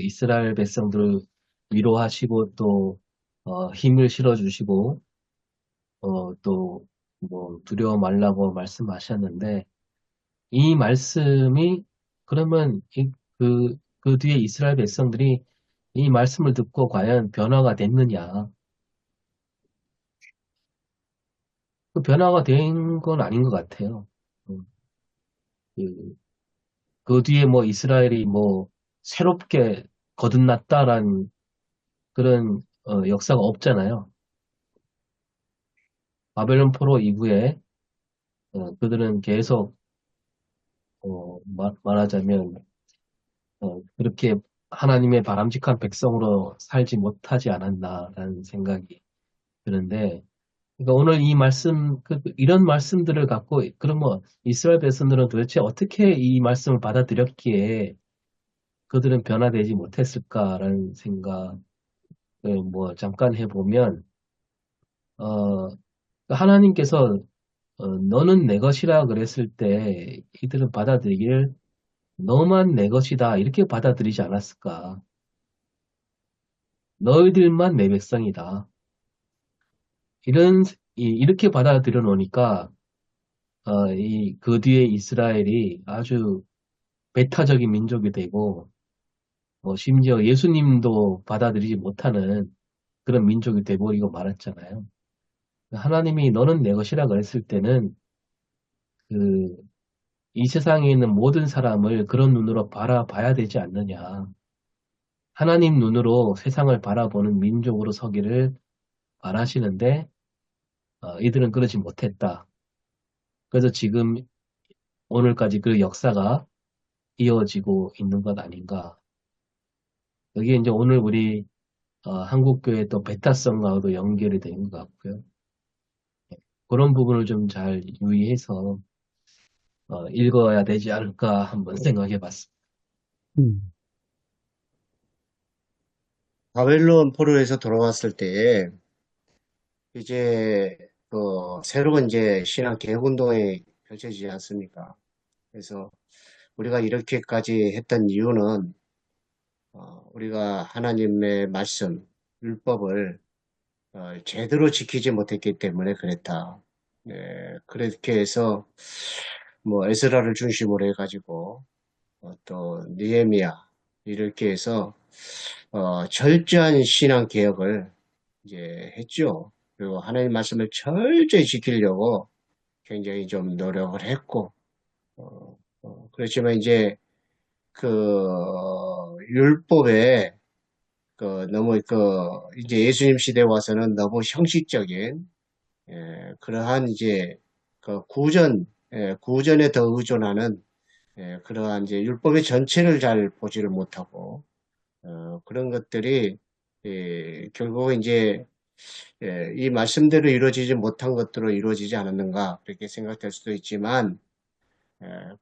S6: 이스라엘 백성들을 위로하시고 또 힘을 실어주시고 또 뭐 두려워 말라고 말씀하셨는데 이 말씀이 그러면 그 뒤에 이스라엘 백성들이 이 말씀을 듣고 과연 변화가 됐느냐? 그 변화가 된 건 아닌 것 같아요. 음, 그, 그 뒤에 뭐 이스라엘이 뭐 새롭게 거듭났다라는 그런 역사가 없잖아요. 바벨론 포로 이후에 그들은 계속 말하자면 그렇게 하나님의 바람직한 백성으로 살지 못하지 않았나라는 생각이 드는데, 그러니까 오늘 이 말씀, 이런 말씀들을 갖고, 그러면 이스라엘 백성들은 도대체 어떻게 이 말씀을 받아들였기에 그들은 변화되지 못했을까라는 생각을 뭐 잠깐 해보면, 어, 하나님께서 너는 내 것이라 그랬을 때 이들은 받아들이길 너만 내 것이다 이렇게 받아들이지 않았을까? 너희들만 내 백성이다. 이렇게 받아들여 놓으니까 그 뒤에 이스라엘이 아주 배타적인 민족이 되고 심지어 예수님도 받아들이지 못하는 그런 민족이 돼버리고 말았잖아요. 하나님이 너는 내 것이라 그랬을 때는 그 이 세상에 있는 모든 사람을 그런 눈으로 바라봐야 되지 않느냐. 하나님 눈으로 세상을 바라보는 민족으로 서기를 바라시는데 이들은 그러지 못했다. 그래서 지금 오늘까지 그 역사가 이어지고 있는 것 아닌가. 여기에 이제 오늘 우리 한국교회 또 배타성과도 연결이 되는 것 같고요. 그런 부분을 좀 잘 유의해서 읽어야 되지 않을까 한번 생각해 봤습니다.
S5: 음,
S1: 바벨론 포로에서 돌아왔을 때에 이제 새로운 이제 신앙 개혁운동이 펼쳐지지 않습니까? 그래서 우리가 이렇게까지 했던 이유는 우리가 하나님의 말씀, 율법을 제대로 지키지 못했기 때문에 그랬다. 네, 그렇게 해서 뭐 에스라를 중심으로 해가지고 또 느헤미야 이렇게 해서 철저한 신앙 개혁을 이제 했죠. 그리고 하나님 말씀을 철저히 지키려고 굉장히 좀 노력을 했고 그렇지만 이제 그 율법에 너무 이제 예수님 시대에 와서는 너무 형식적인 그러한 이제 구전에 더 의존하는 그러한 이제 율법의 전체를 잘 보지를 못하고 그런 것들이 결국 이제 이 말씀대로 이루어지지 못한 것들로 이루어지지 않았는가 그렇게 생각될 수도 있지만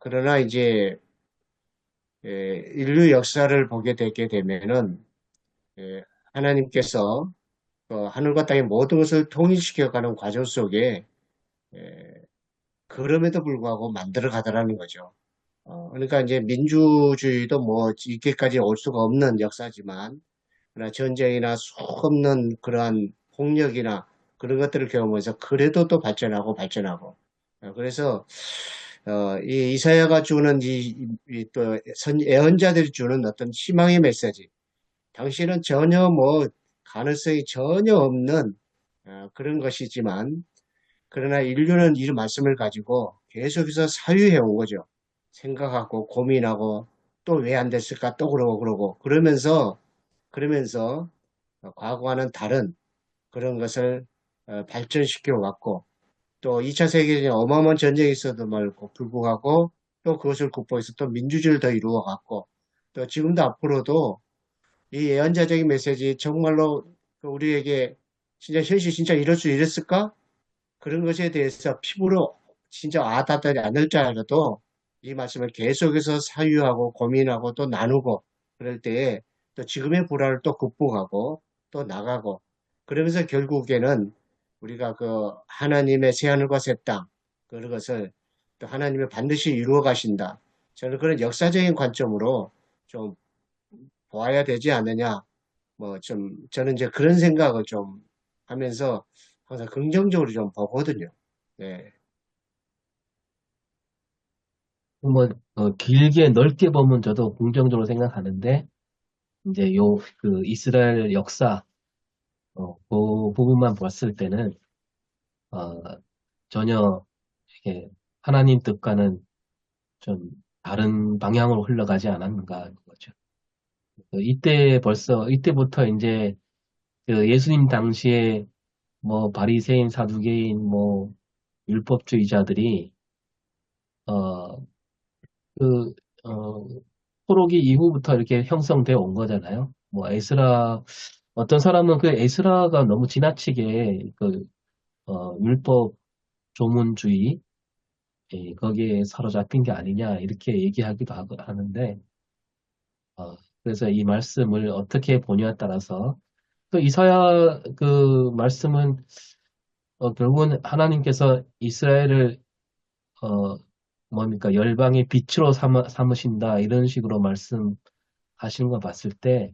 S1: 그러나 이제 인류 역사를 보게 되게 되면은 하나님께서 하늘과 땅의 모든 것을 통일시켜가는 과정 속에 그럼에도 불구하고 만들어 가더라는 거죠. 그러니까 이제 민주주의도 뭐 이렇게까지 올 수가 없는 역사지만 그러나 전쟁이나 수없는 그러한 폭력이나 그런 것들을 경험해서 그래도 또 발전하고 그래서 이 이사야가 주는 또 예언자들이 주는 어떤 희망의 메시지 당신은 전혀 뭐 가능성이 전혀 없는 그런 것이지만 그러나 인류는 이 말씀을 가지고 계속해서 사유해 온 거죠. 생각하고 고민하고 또 왜 안 됐을까 또 그러고 그러면서 과거와는 다른 그런 것을 발전시켜 왔고 또 2차 세계대전 어마어마한 전쟁이 있어도 말고 불구하고 또 그것을 극복해서 또 민주주의를 더 이루어 갔고 또 지금도 앞으로도 이 예언자적인 메시지 정말로 우리에게 진짜 현실 진짜 이럴 수 있을까? 그런 것에 대해서 피부로 진짜 와닿지 않을 줄 알아도 이 말씀을 계속해서 사유하고 고민하고 또 나누고 그럴 때에 또 지금의 불안을 또 극복하고 또 나가고 그러면서 결국에는 우리가 하나님의 새하늘과 새 땅 그런 것을 또 하나님이 반드시 이루어 가신다. 저는 그런 역사적인 관점으로 좀 보아야 되지 않느냐. 뭐 저는 이제 그런 생각을 좀 하면서 항상 긍정적으로 좀 보거든요. 네.
S6: 뭐, 길게 넓게 보면 저도 긍정적으로 생각하는데, 이제 이스라엘 역사, 그 부분만 봤을 때는, 어, 전혀, 이게 하나님 뜻과는 좀 다른 방향으로 흘러가지 않았는가, 하는 거죠. 이때부터 이제, 예수님 당시에, 뭐, 바리새인, 사두개인, 뭐, 율법주의자들이, 어, 그, 어, 포로기 이후부터 이렇게 형성되어 온 거잖아요. 뭐, 어떤 사람은 그 에스라가 너무 지나치게 율법 조문주의, 거기에 사로잡힌 게 아니냐, 이렇게 얘기하기도 하는데, 그래서 이 말씀을 어떻게 보냐에 따라서, 이사야 말씀은, 결국은 하나님께서 이스라엘을, 뭡니까, 열방의 빛으로 삼으신다, 이런 식으로 말씀하시는 거 봤을 때,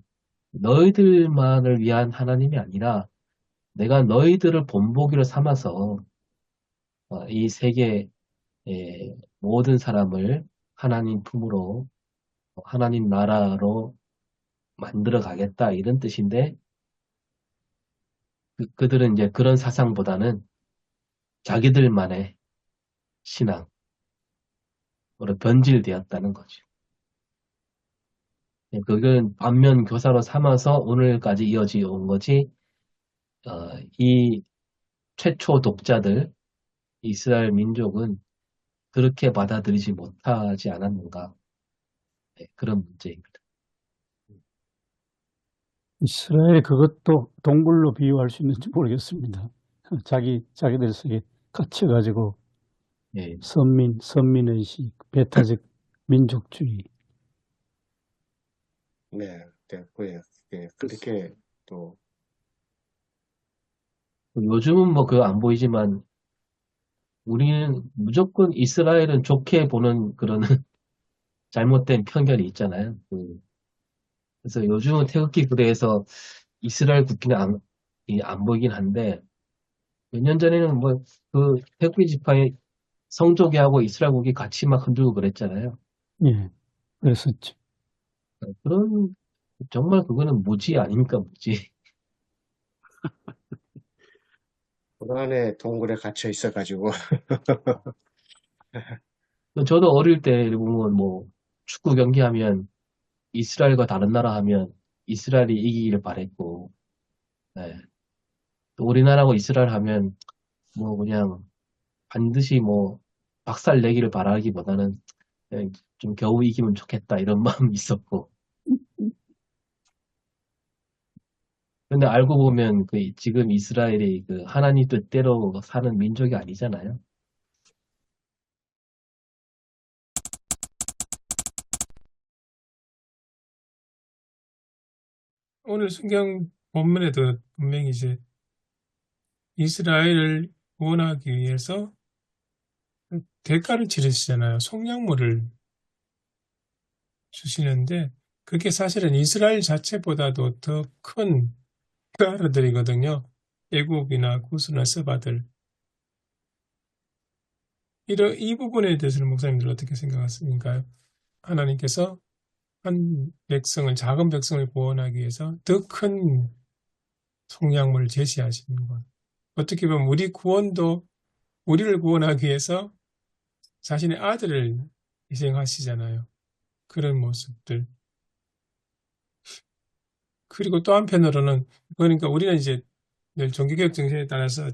S6: 너희들만을 위한 하나님이 아니라, 내가 너희들을 본보기로 삼아서, 이 세계, 모든 사람을 하나님 품으로, 하나님 나라로 만들어 가겠다, 이런 뜻인데, 그들은 이제 그런 사상보다는 자기들만의 신앙으로 변질되었다는 거죠. 그건 반면 교사로 삼아서 오늘까지 이어져 온 거지, 이 최초 독자들, 이스라엘 민족은 그렇게 받아들이지 못하지 않았는가. 그런 문제입니다.
S5: 이스라엘이 그것도 동굴로 비유할 수 있는지 모르겠습니다. 자기들 속에 갇혀가지고
S6: 예.
S5: 선민의식, 배타적 민족주의.
S1: 네. 그렇게 또
S6: 요즘은 뭐 그거 안 보이지만 우리는 무조건 이스라엘은 좋게 보는 그런 잘못된 편견이 있잖아요. 그래서 요즘은 태극기 부대에서 이스라엘 국기는 안 보이긴 한데 몇 년 전에는 뭐 그 태극기 지팡이 성조기하고 이스라엘국이 같이 막 흔들고 그랬잖아요.
S5: 예, 그랬었죠.
S6: 그런 정말 그거는 무지 아닙니까 무지.
S1: 불안의 동굴에 갇혀 있어가지고
S6: 저도 어릴 때 보면 뭐 축구 경기하면 이스라엘과 다른 나라 하면 이스라엘이 이기기를 바랬고, 네. 또 우리나라하고 이스라엘 하면 뭐 그냥 반드시 뭐 박살 내기를 바라기보다는 그냥 좀 겨우 이기면 좋겠다 이런 마음이 있었고. 근데 알고 보면 그 지금 이스라엘이 그 하나님 뜻대로 사는 민족이 아니잖아요.
S3: 오늘 성경 본문에도 분명히 이제 이스라엘을 구원하기 위해서 대가를 치르시잖아요. 속량물을 주시는데 그게 사실은 이스라엘 자체보다도 더 큰 나라들이거든요. 애국이나 구스나 스바들. 이 부분에 대해서는 목사님들 어떻게 생각하십니까? 하나님께서 한 백성을, 작은 백성을 구원하기 위해서 더 큰 속량물을 제시하시는 것. 어떻게 보면 우리 구원도 우리를 구원하기 위해서 자신의 아들을 희생하시잖아요. 그런 모습들. 그리고 또 한편으로는 그러니까 우리는 이제 늘 종교개혁 정신에 따라서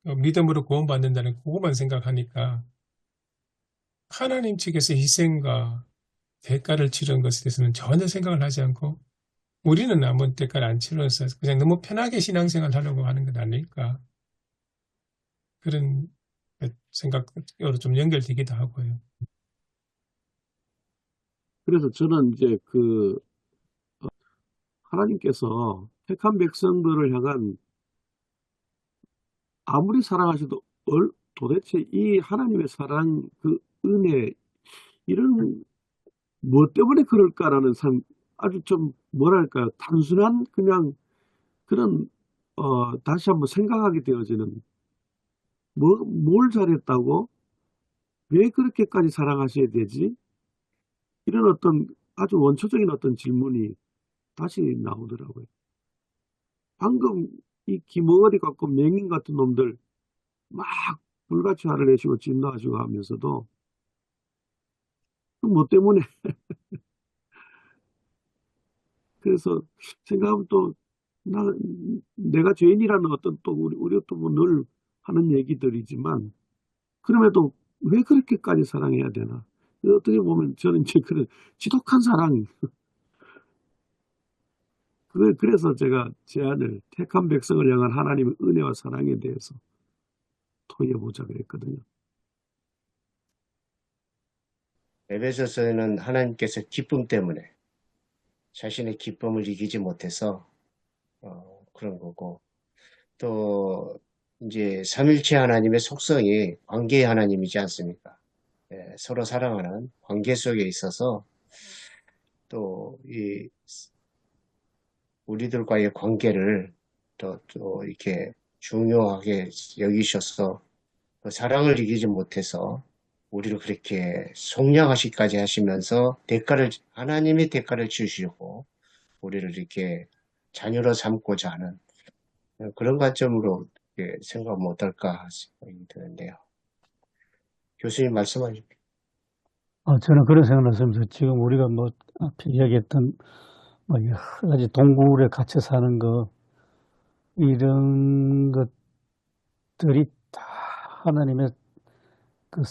S3: 믿음으로 구원받는다는 그것만 생각하니까 하나님 측에서 희생과 대가를 치른 것에 대해서는 전혀 생각을 하지 않고 우리는 아무 대가를 안 치러서 그냥 너무 편하게 신앙생활 하려고 하는 것 아닐까 그런 생각으로 좀 연결되기도 하고요.
S2: 그래서 저는 이제 하나님께서 택한 백성들을 향한 아무리 사랑하셔도 도대체 이 하나님의 사랑, 그 은혜, 이런 뭐 때문에 그럴까라는 아주 좀 뭐랄까요, 단순한 그냥 그런 다시 한번 생각하게 되어지는, 뭘 잘했다고 왜 그렇게까지 사랑하셔야 되지? 이런 어떤 아주 원초적인 어떤 질문이 다시 나오더라고요. 방금 이 기머거리 같고 맹인 같은 놈들 막 불같이 화를 내시고 진노하시고 하면서도 뭐 때문에 그래서 생각하면 또 내가 죄인이라는 어떤 또 우리가 또 뭐 늘 하는 얘기들이지만 그럼에도 왜 그렇게까지 사랑해야 되나? 어떻게 보면 저는 이제 그런 지독한 사랑. 그래서 제가 제안을 택한 백성을 향한 하나님의 은혜와 사랑에 대해서 토의해보자고 했거든요.
S1: 에베소서에는 하나님께서 기쁨 때문에 자신의 기쁨을 이기지 못해서 그런 거고 또 이제 삼일체 하나님의 속성이 관계의 하나님이지 않습니까? 예, 서로 사랑하는 관계 속에 있어서 또 이 우리들과의 관계를 또 이렇게 중요하게 여기셔서 그 사랑을 이기지 못해서 우리를 그렇게 속량하시기까지 하시면서 하나님이 대가를 치우시고 우리를 이렇게 자녀로 삼고자 하는 그런 관점으로 이렇게 생각하면 어떨까 생각이 드는데요. 교수님 말씀하십시오.
S5: 저는 그런 생각을 했습니다. 지금 우리가 뭐 앞에 이야기했던 뭐 여러 가지 동굴에 갇혀 사는 거 이런 것들이 다 하나님의 그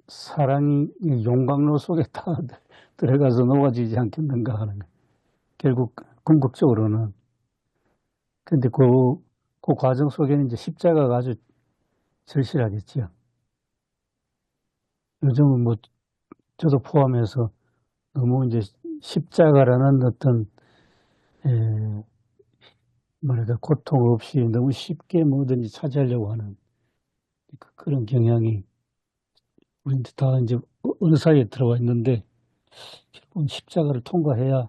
S5: 사랑이 용광로 속에 다 들어가서 녹아지지 않겠는가 하는 거. 결국 궁극적으로는. 근데 그 과정 속에는 이제 십자가가 아주 절실하겠죠. 요즘은 뭐 저도 포함해서 너무 이제 십자가라는 어떤 뭐랄까 고통 없이 너무 쉽게 뭐든지 차지하려고 하는 그런 경향이 우리한테 다 이제 어느 사이에 들어와 있는데 결국은 십자가를 통과해야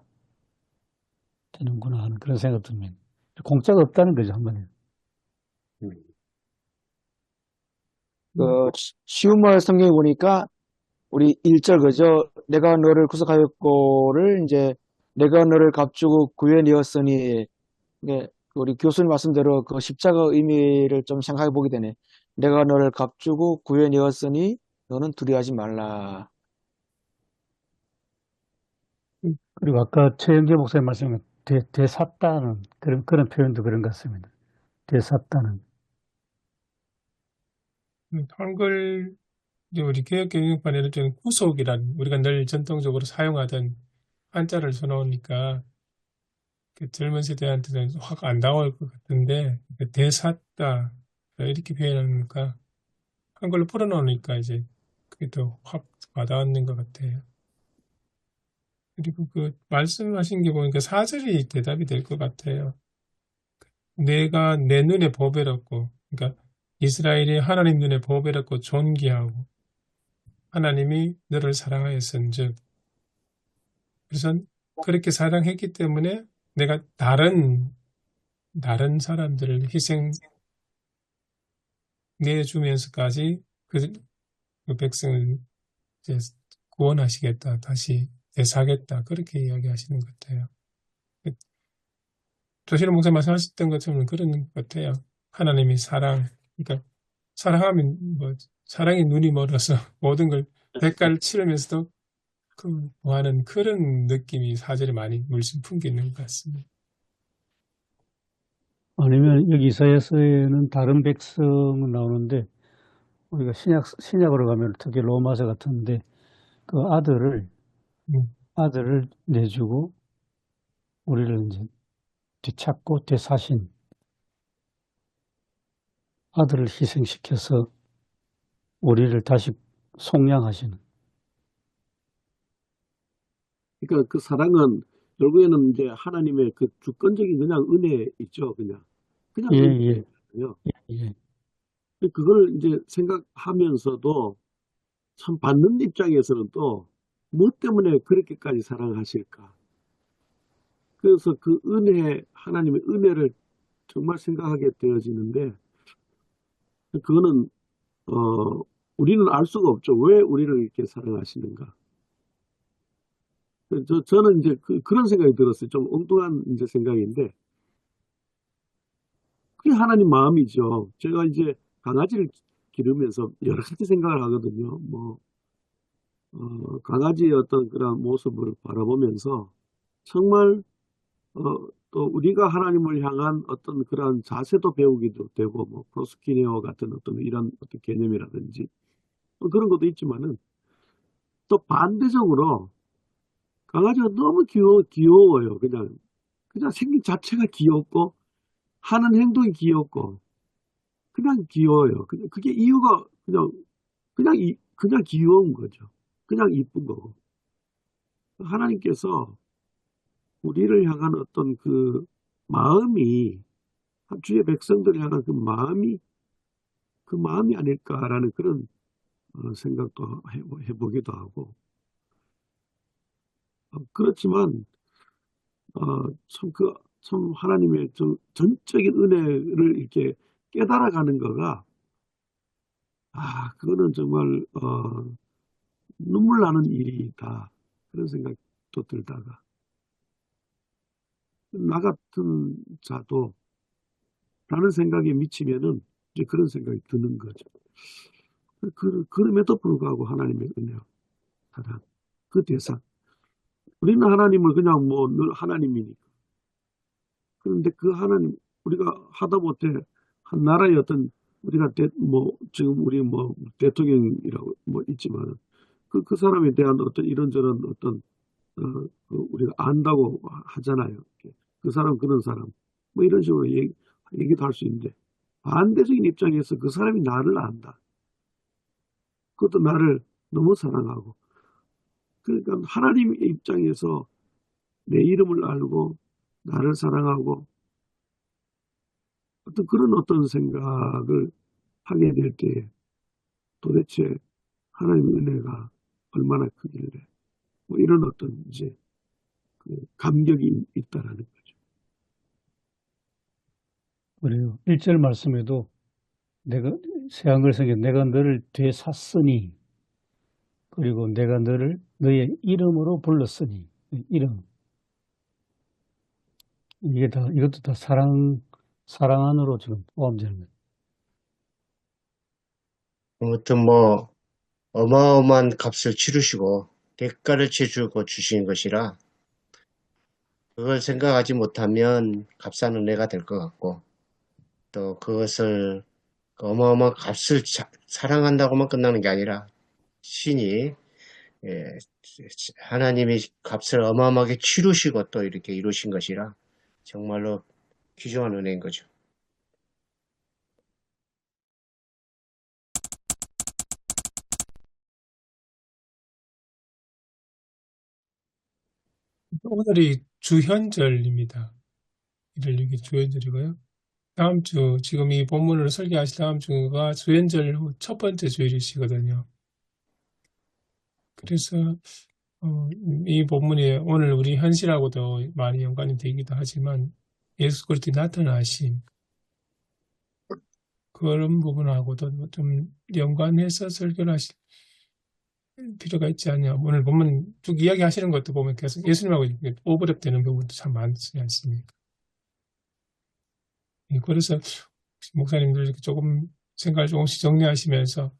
S5: 되는구나 하는 그런 생각 듭니다. 공짜가 없다는 거죠, 한마디로.
S7: 그 쉬운 말 성경에 보니까 우리 1절 그죠? 내가 너를 구속하였고를 이제 내가 너를 값주고 구해내었으니 이게 우리 교수님 말씀대로 그 십자가 의미를 좀 생각해 보게 되네. 내가 너를 값주고 구해내었으니 너는 두려워하지 말라.
S5: 그리고 아까 최영재 목사님 말씀에 되샀다는 그런 표현도 그런 것 같습니다. 되샀다는.
S3: 한글 이제 우리 개혁경영판에 이럴 때는 구속이란 우리가 늘 전통적으로 사용하던 한자를 써놓으니까 그 젊은 세대한테는 확 안 나올 것 같은데 대샀다 이렇게 표현하니까 한글로 풀어놓으니까 이제 그게 더 확 와닿는 것 같아요. 그리고 그 말씀하신 게 보니까 4절이 대답이 될 것 같아요. 내가 내 눈에 보배롭고, 그러니까 이스라엘이 하나님 눈에 보배롭고 존귀하고 하나님이 너를 사랑하였은즉, 그래서 그렇게 사랑했기 때문에 내가 다른 사람들을 희생 내주면서까지 그 백성을 이제 구원하시겠다, 다시 되사겠다 그렇게 이야기하시는 것 같아요. 조실호 목사 말씀하셨던 것처럼 그런 것 같아요. 하나님이 그러니까 사랑하면 뭐 사랑이 눈이 멀어서 모든 걸 대가를 치르면서도 그 구하는 그런 느낌이 사절에 많이 물씬 풍기는 것 같습니다.
S5: 아니면 여기 이사야서에는 다른 백성은 나오는데 우리가 신약으로 가면 특히 로마서 같은데 그 아들을 내주고 우리를 이제 되찾고 되사신 아들을 희생시켜서 우리를 다시 속량하시는.
S2: 그러니까 그 사랑은 결국에는 이제 하나님의 그 주권적인 그냥 은혜 있죠, 그냥
S5: 예,
S2: 은혜예요.
S5: 예.
S2: 그걸 이제 생각하면서도 참 받는 입장에서는 또 뭐 때문에 그렇게까지 사랑하실까? 그래서 그 하나님의 은혜를 정말 생각하게 되어지는데 그거는 우리는 알 수가 없죠. 왜 우리를 이렇게 사랑하시는가? 저는 이제 그런 생각이 들었어요. 좀 엉뚱한 이제 생각인데 그게 하나님 마음이죠. 제가 이제 강아지를 기르면서 여러 가지 생각을 하거든요. 강아지의 어떤 그런 모습을 바라보면서 정말 또 우리가 하나님을 향한 어떤 그런 자세도 배우기도 되고 뭐 프로스키니어 같은 어떤 이런 어떤 개념이라든지 그런 것도 있지만은 또 반대적으로 강아지가 너무 귀여워요. 그냥 생긴 자체가 귀엽고 하는 행동이 귀엽고 그냥 귀여워요. 그게 이유가 그냥 귀여운 거죠. 그냥 이쁜 거고. 하나님께서 우리를 향한 어떤 그 마음이 주의 백성들을 향한 그 마음이 아닐까라는 그런 생각도 해보기도 하고 그렇지만 참 하나님의 전적인 은혜를 이렇게 깨달아가는 거가 그거는 정말 눈물 나는 일이다 그런 생각도 들다가 나 같은 자도 라는 생각에 미치면은 이제 그런 생각이 드는 거죠. 그럼에도 불구하고 하나님의 은혜와 사랑, 그 대상. 우리는 하나님을 그냥 뭐 늘 하나님이니까. 그런데 그 하나님, 우리가 하다못해 한 나라의 어떤 우리가 지금 우리 대통령이라고 있지만 그 사람에 대한 어떤 이런저런 어떤 우리가 안다고 하잖아요. 그 사람 그런 사람 뭐 이런 식으로 얘기도 할 수 있는데 반대적인 입장에서 그 사람이 나를 안다. 그것도 나를 너무 사랑하고 그러니까 하나님의 입장에서 내 이름을 알고 나를 사랑하고 그런 어떤 생각을 하게 될 때 도대체 하나님의 은혜가 얼마나 크길래 뭐 이런 어떤 이제 그 감격이 있다라는 거죠.
S5: 그리고 1절 말씀에도 내가 새 한글성에 내가 너를 되샀으니 그리고 내가 너를 너의 이름으로 불렀으니 이름 이것도 다 사랑 안으로 지금 포함되는 거예요.
S1: 아무튼 뭐 어마어마한 값을 치르시고 대가를 치르고 주신 것이라 그걸 생각하지 못하면 값사는 애가 될 것 같고 또 그것을 어마어마한 값을 사랑한다고만 끝나는 게 아니라 신이 예, 하나님이 값을 어마어마하게 치르시고 또 이렇게 이루신 것이라 정말로 귀중한 은혜인 거죠.
S3: 오늘이 주현절입니다. 1월 6일 주현절이고요. 다음 주, 지금 이 본문을 설교하실 다음 주가 주현절 후 첫 번째 주일이시거든요. 그래서 이 본문이 오늘 우리 현실하고도 많이 연관이 되기도 하지만 예수 그리스도의 나타나심 그런 부분하고도 좀 연관해서 설교를 하실 필요가 있지 않냐. 오늘 보면 쭉 이야기하시는 것도 보면 계속 예수님하고 오버랩되는 부분도 참 많지 않습니까? 그래서 목사님들 이렇게 조금 생각을 조금씩 정리하시면서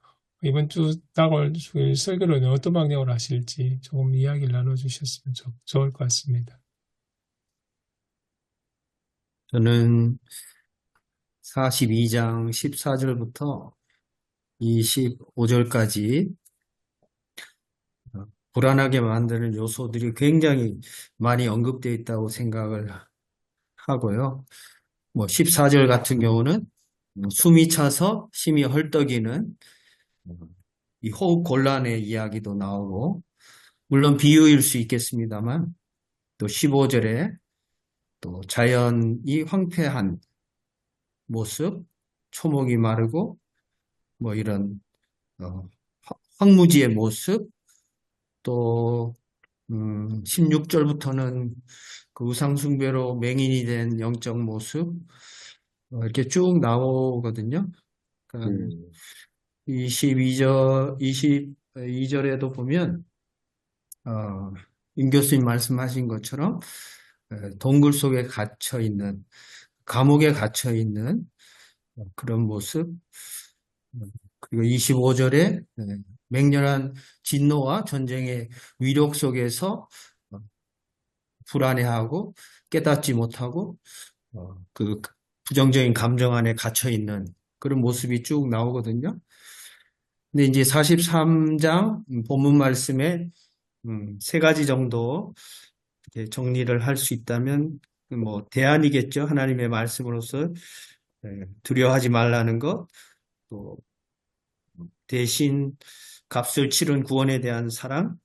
S3: 이번 주 다가올 주일 설교를 어떤 방향으로 하실지 조금 이야기를 나눠주셨으면 좋을 것 같습니다.
S8: 저는 42장 14절부터 25절까지 불안하게 만드는 요소들이 굉장히 많이 언급되어 있다고 생각을 하고요. 뭐 14절 같은 경우는 숨이 차서 심히 헐떡이는 이 호흡 곤란의 이야기도 나오고 물론 비유일 수 있겠습니다만 또 15절에 또 자연이 황폐한 모습, 초목이 마르고 뭐 이런 황무지의 모습 또 16절부터는 그 우상숭배로 맹인이 된 영적 모습 이렇게 쭉 나오거든요. 그러니까 22절에도 보면 임 교수님 말씀하신 것처럼 동굴 속에 갇혀 있는 감옥에 갇혀 있는 그런 모습 그리고 25절에 맹렬한 진노와 전쟁의 위력 속에서 불안해하고 깨닫지 못하고 그 부정적인 감정 안에 갇혀 있는 그런 모습이 쭉 나오거든요. 근데 이제 43장 본문 말씀에 세 가지 정도 이렇게 정리를 할 수 있다면 뭐 대안이겠죠. 하나님의 말씀으로서 두려워하지 말라는 것, 또 대신 값을 치른 구원에 대한 사랑,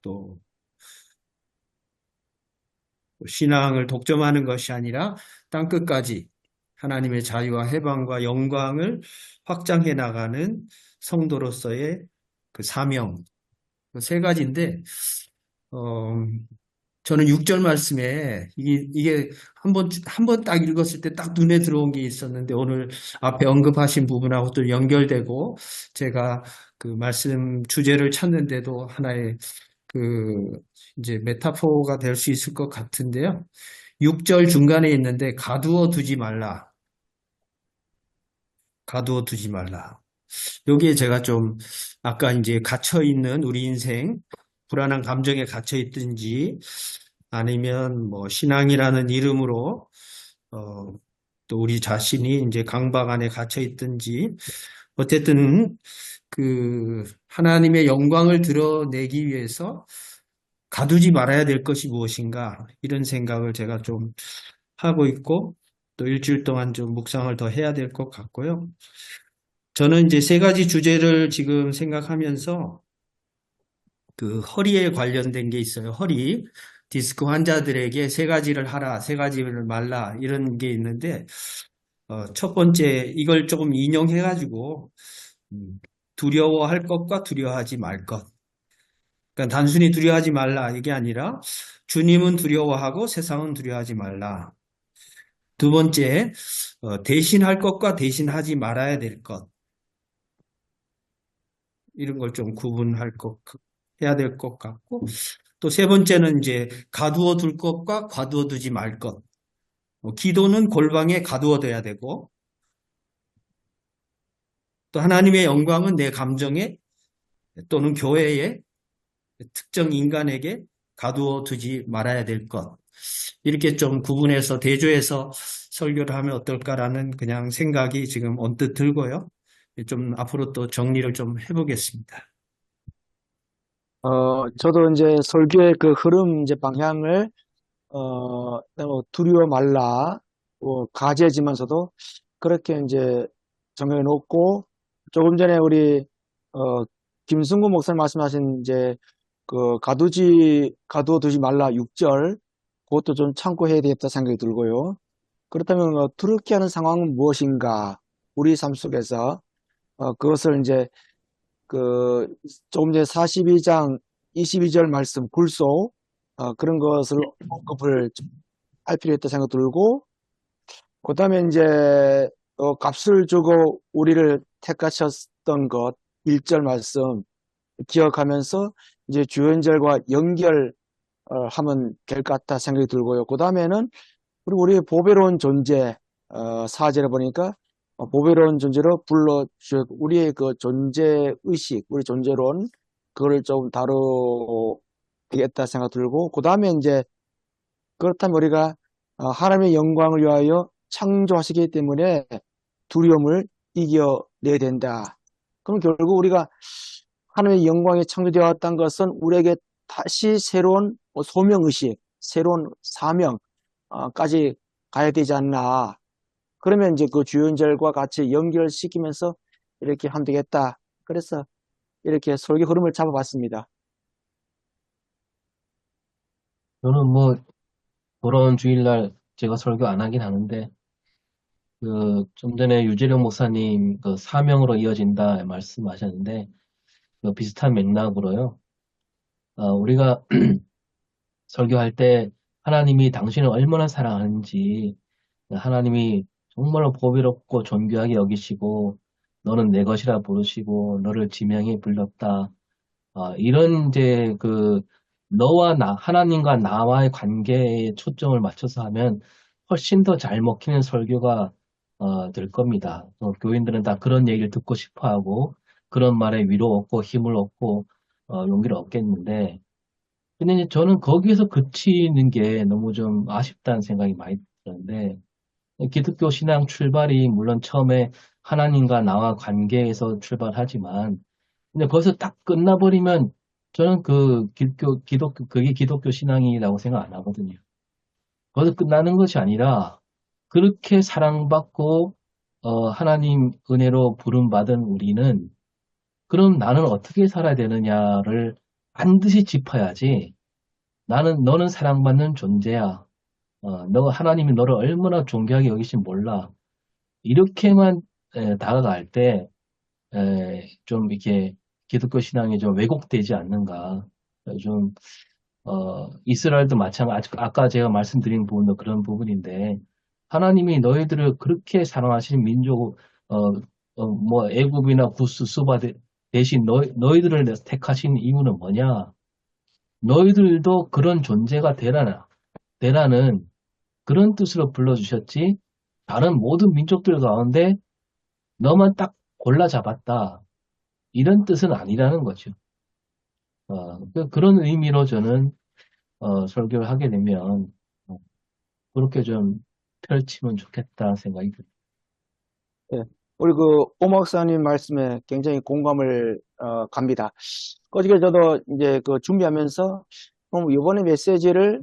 S8: 또 신앙을 독점하는 것이 아니라 땅끝까지 하나님의 자유와 해방과 영광을 확장해 나가는 성도로서의 그 사명, 그 세 가지인데 저는 6절 말씀에 이게 한 번 딱 읽었을 때 딱 눈에 들어온 게 있었는데 오늘 앞에 언급하신 부분하고 또 연결되고 제가 그 말씀 주제를 찾는데도 하나의 그 이제 메타포가 될 수 있을 것 같은데요. 6절 중간에 있는데 가두어 두지 말라. 가두어 두지 말라. 여기에 제가 좀 아까 이제 갇혀 있는 우리 인생 불안한 감정에 갇혀 있든지 아니면 뭐 신앙이라는 이름으로 또 우리 자신이 이제 강박 안에 갇혀 있든지 어쨌든 그 하나님의 영광을 드러내기 위해서 가두지 말아야 될 것이 무엇인가 이런 생각을 제가 좀 하고 있고 또 일주일 동안 좀 묵상을 더 해야 될 것 같고요. 저는 이제 세 가지 주제를 지금 생각하면서 그 허리에 관련된 게 있어요. 허리 디스크 환자들에게 세 가지를 하라, 세 가지를 말라 이런 게 있는데 첫 번째 이걸 조금 인용해가지고 두려워할 것과 두려워하지 말 것. 그러니까 단순히 두려워하지 말라 이게 아니라 주님은 두려워하고 세상은 두려워하지 말라. 두 번째, 대신할 것과 대신하지 말아야 될 것. 이런 걸 좀 해야 될 것 같고, 또 세 번째는 이제 가두어 둘 것과 가두어 두지 말 것. 기도는 골방에 가두어 둬야 되고, 또 하나님의 영광은 내 감정에 또는 교회에 특정 인간에게 가두어 두지 말아야 될 것. 이렇게 좀 구분해서 대조해서 설교를 하면 어떨까라는 그냥 생각이 지금 언뜻 들고요. 좀 앞으로 또 정리를 좀 해보겠습니다.
S7: 저도 이제 설교의 그 흐름, 이제 방향을, 두려워 말라, 가제지만서도 그렇게 이제 정해 놓고, 조금 전에 우리, 어, 김승구 목사님 말씀하신 이제 가두어 두지 말라 6절, 그것도 좀 참고해야 되겠다 생각이 들고요. 그렇다면, 두렵게 하는 상황은 무엇인가? 우리 삶 속에서, 그것을 이제 조금 전에 42장 22절 말씀 굴소 그런 것을 언급을 좀 할 필요 있다 생각 들고, 그 다음에 이제 값을 주고 우리를 택하셨던 것 1절 말씀 기억하면서 이제 주연절과 연결 하면 될 것 같다 생각이 들고요. 그 다음에는 우리의 보배로운 존재 4절에 보니까 보배로운 존재로 불러주셨고, 우리의 그 존재의식, 우리 존재론, 그거를 좀 다루겠다 생각 들고, 그 다음에 이제, 그렇다면 우리가 하나님의 영광을 위하여 창조하시기 때문에 두려움을 이겨내야 된다. 그럼 결국 우리가 하나님의 영광에 창조되었다는 것은 우리에게 다시 새로운 소명의식, 새로운 사명까지 가야 되지 않나. 그러면 이제 그 주연절과 같이 연결시키면서 이렇게 하면 되겠다. 그래서 이렇게 설교 흐름을 잡아봤습니다.
S6: 저는 뭐 돌아온 주일날 제가 설교 안 하긴 하는데 좀 전에 유재룡 목사님 사명으로 이어진다 말씀하셨는데 비슷한 맥락으로요. 우리가 설교할 때 하나님이 당신을 얼마나 사랑하는지, 하나님이 정말로 보배롭고 존귀하게 여기시고 너는 내 것이라 부르시고 너를 지명히 불렀다. 이런 이제 너와 하나님과 나와의 관계에 초점을 맞춰서 하면 훨씬 더 잘 먹히는 설교가 될 겁니다. 교인들은 다 그런 얘기를 듣고 싶어 하고 그런 말에 위로 얻고 힘을 얻고 용기를 얻겠는데, 근데 이제 저는 거기에서 그치는 게 너무 좀 아쉽다는 생각이 많이 드는데, 기독교 신앙 출발이 물론 처음에 하나님과 나와 관계에서 출발하지만, 근데 거기서 딱 끝나버리면 저는 그게 기독교 신앙이라고 생각 안 하거든요. 거기서 끝나는 것이 아니라 그렇게 사랑받고 하나님 은혜로 부름받은 우리는 그럼 나는 어떻게 살아야 되느냐를 반드시 짚어야지. 너는 사랑받는 존재야. 하나님이 너를 얼마나 존귀하게 여기신 몰라. 이렇게만 다가갈 때 좀 이렇게 기독교 신앙이 좀 왜곡되지 않는가. 좀 이스라엘도 마찬가지. 아까 제가 말씀드린 부분도 그런 부분인데, 하나님이 너희들을 그렇게 사랑하신 민족, 뭐 애굽이나 구스 수바 대신 너희들을 택하신 이유는 뭐냐? 너희들도 그런 존재가 되라는 그런 뜻으로 불러주셨지. 다른 모든 민족들 가운데 너만 딱 골라 잡았다. 이런 뜻은 아니라는 거죠. 그런 의미로 저는 설교를 하게 되면 그렇게 좀 펼치면 좋겠다 생각이 듭니다.
S7: 예. 우리 오 목사님 말씀에 굉장히 공감을 갑니다. 어저께 저도 이제 준비하면서 이번에 메시지를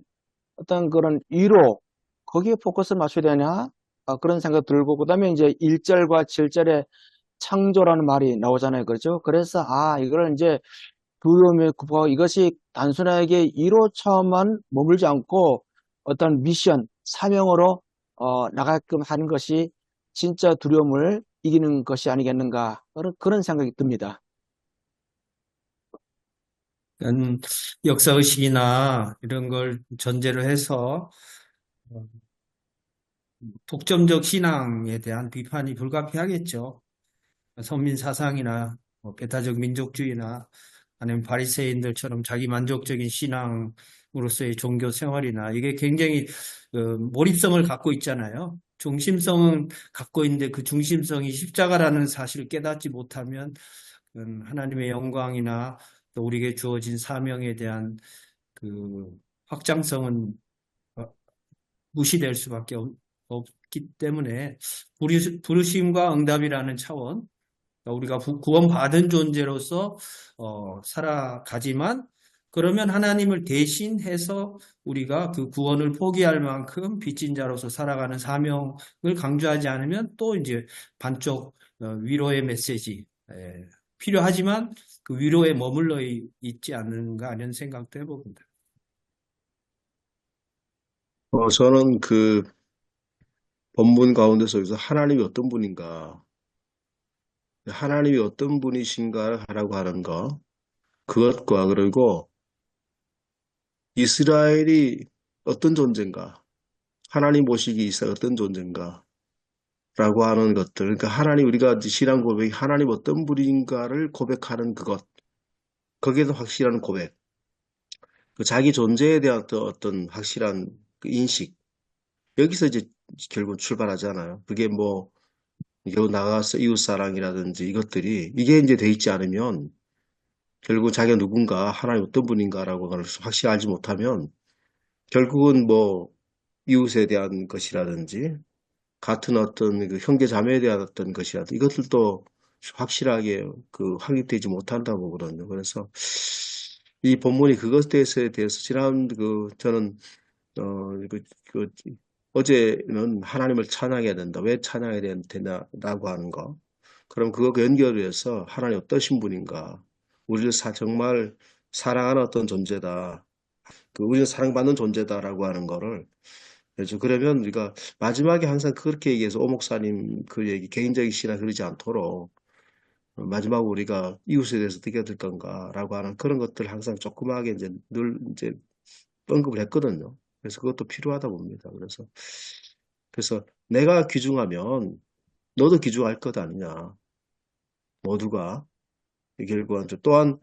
S7: 어떤 그런 위로 거기에 포커스를 맞춰야 되냐 그런 생각 들고, 그 다음에 이제 1절과 7절에 창조라는 말이 나오잖아요. 그렇죠? 그래서 이걸 이제 두려움에 굽어 이것이 단순하게 이로처만 머물지 않고 어떤 미션, 사명으로 나가게끔 하는 것이 진짜 두려움을 이기는 것이 아니겠는가, 그런 생각이 듭니다.
S8: 역사의식이나 이런 걸 전제로 해서 독점적 신앙에 대한 비판이 불가피하겠죠. 선민 사상이나 배타적 민족주의나 아니면 바리새인들처럼 자기 만족적인 신앙으로서의 종교 생활이나 이게 굉장히 몰입성을 갖고 있잖아요. 중심성은 갖고 있는데 그 중심성이 십자가라는 사실을 깨닫지 못하면 하나님의 영광이나 또 우리에게 주어진 사명에 대한 그 확장성은 무시될 수밖에 없기 때문에 부르심과 응답이라는 차원, 우리가 구원받은 존재로서 살아가지만 그러면 하나님을 대신해서 우리가 그 구원을 포기할 만큼 빚진 자로서 살아가는 사명을 강조하지 않으면 또 이제 반쪽 위로의 메시지 필요하지만 그 위로에 머물러 있지 않는가 하는 생각도 해봅니다.
S9: 저는 그 본문 가운데서 여기서 하나님이 어떤 분인가, 하나님이 어떤 분이신가라고 하는 거, 그것과 그리고 이스라엘이 어떤 존재인가, 하나님 보시기 이스라엘 어떤 존재인가 라고 하는 것들, 그러니까 하나님, 우리가 신앙 고백이 하나님 어떤 분인가를 고백하는 그것, 거기에도 확실한 고백, 그 자기 존재에 대한 어떤 확실한 그 인식, 여기서 이제 결국 출발하잖아요. 그게 뭐 여기 나가서 이웃사랑이라든지 이것들이 이게 이제 돼 있지 않으면 결국 자기가 누군가 하나님 어떤 분인가라고 확실히 알지 못하면 결국은 뭐 이웃에 대한 것이라든지 같은 어떤 그 형제 자매에 대한 어떤 것이라든지 이것들도 확실하게 그 확립되지 못한다고 보거든요. 그래서 이 본문이 그것에 대해서 지난 저는 어제는 하나님을 찬양해야 된다. 왜 찬양해야 되냐라고 하는 거. 그럼 그거 연결해서 하나님 어떠신 분인가. 우리를 정말 사랑하는 어떤 존재다. 우리는 사랑받는 존재다라고 하는 거를. 그러면 우리가 마지막에 항상 그렇게 얘기해서 오 목사님 그 얘기 개인적인 신앙 그러지 않도록 마지막 우리가 이웃에 대해서 어떻게 해야 될 건가라고 하는 그런 것들 항상 조그맣게 이제 늘 이제 언급을 했거든요. 그래서 그것도 필요하다 봅니다. 그래서 내가 귀중하면 너도 귀중할 것 아니냐. 모두가. 결국은 또한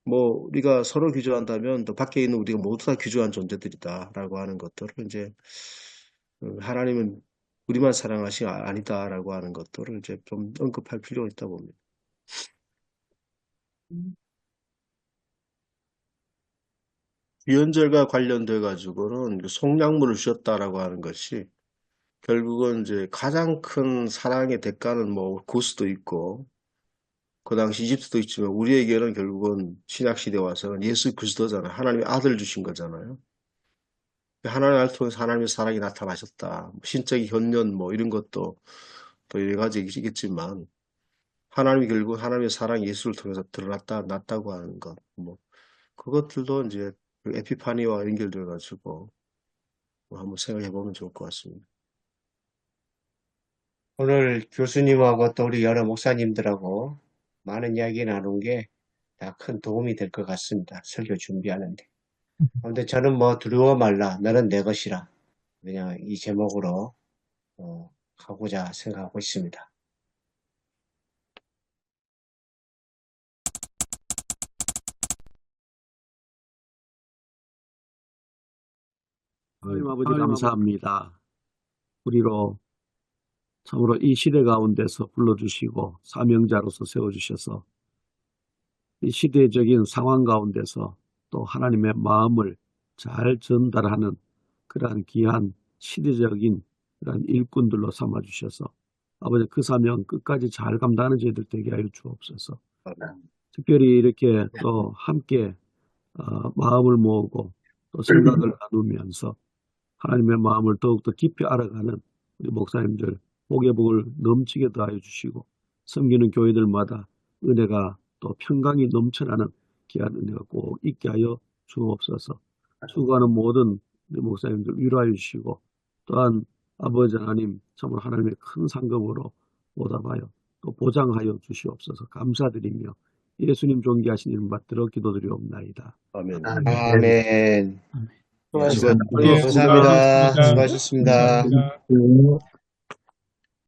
S9: 뭐 우리가 서로 귀중한다면 또 밖에 있는 우리가 모두 다 귀중한 존재들이다라고 하는 것들을 이제 하나님은 우리만 사랑하시 아니다라고 하는 것들을 이제 좀 언급할 필요가 있다 봅니다. 유언절과 관련돼 가지고는 속량물을 주셨다라고 하는 것이 결국은 이제 가장 큰 사랑의 대가는 뭐 구스도 있고 그 당시 이집트도 있지만 우리에게는 결국은 신약시대 와서는 예수 그리스도잖아요. 하나님의 아들 주신 거잖아요. 하나님의 아들 통해서 하나님의 사랑이 나타나셨다. 신적인 현년 뭐 이런 것도 또 여러 가지 있겠지만 하나님이 결국 하나님의 사랑이 예수를 통해서 드러났다고 하는 것. 뭐 그것들도 이제 에피파니와 연결돼 가지고 한번 생각해 보면 좋을 것 같습니다.
S1: 오늘 교수님하고 또 우리 여러 목사님들하고 많은 이야기 나눈 게 다 큰 도움이 될 것 같습니다. 설교 준비하는데. 그런데 저는 뭐 두려워 말라. 너는 내 것이라. 그냥 이 제목으로 하고자 생각하고 있습니다.
S2: 하나님 아버지 감사합니다. 우리로 참으로 이 시대 가운데서 불러주시고 사명자로서 세워주셔서 이 시대적인 상황 가운데서 또 하나님의 마음을 잘 전달하는 그러한 귀한 시대적인 그러한 일꾼들로 삼아주셔서 아버지 그 사명 끝까지 잘 감당하는 저희들 되게 하여 주옵소서. 특별히 이렇게 또 함께 마음을 모으고 또 생각을 나누면서 하나님의 마음을 더욱더 깊이 알아가는 우리 목사님들 복의 복을 넘치게 더하여 주시고 섬기는 교회들마다 은혜가 또 평강이 넘쳐나는 귀한 은혜가 꼭 있게 하여 주옵소서. 수고하는 모든 우리 목사님들 위로하여 주시고 또한 아버지 하나님 참으로 하나님의 큰 상급으로 보답하여 또 보장하여 주시옵소서. 감사드리며 예수님 존귀하신 이름 받들어 기도드리옵나이다.
S9: 아멘.
S1: 아멘.
S5: 아멘.
S7: 수고하셨습니다.
S9: 수고하셨습니다.
S3: 예,
S1: 감사합니다.
S3: 수고하셨습니다.
S1: 수고하셨습니다.
S3: 감사합니다.
S4: 네.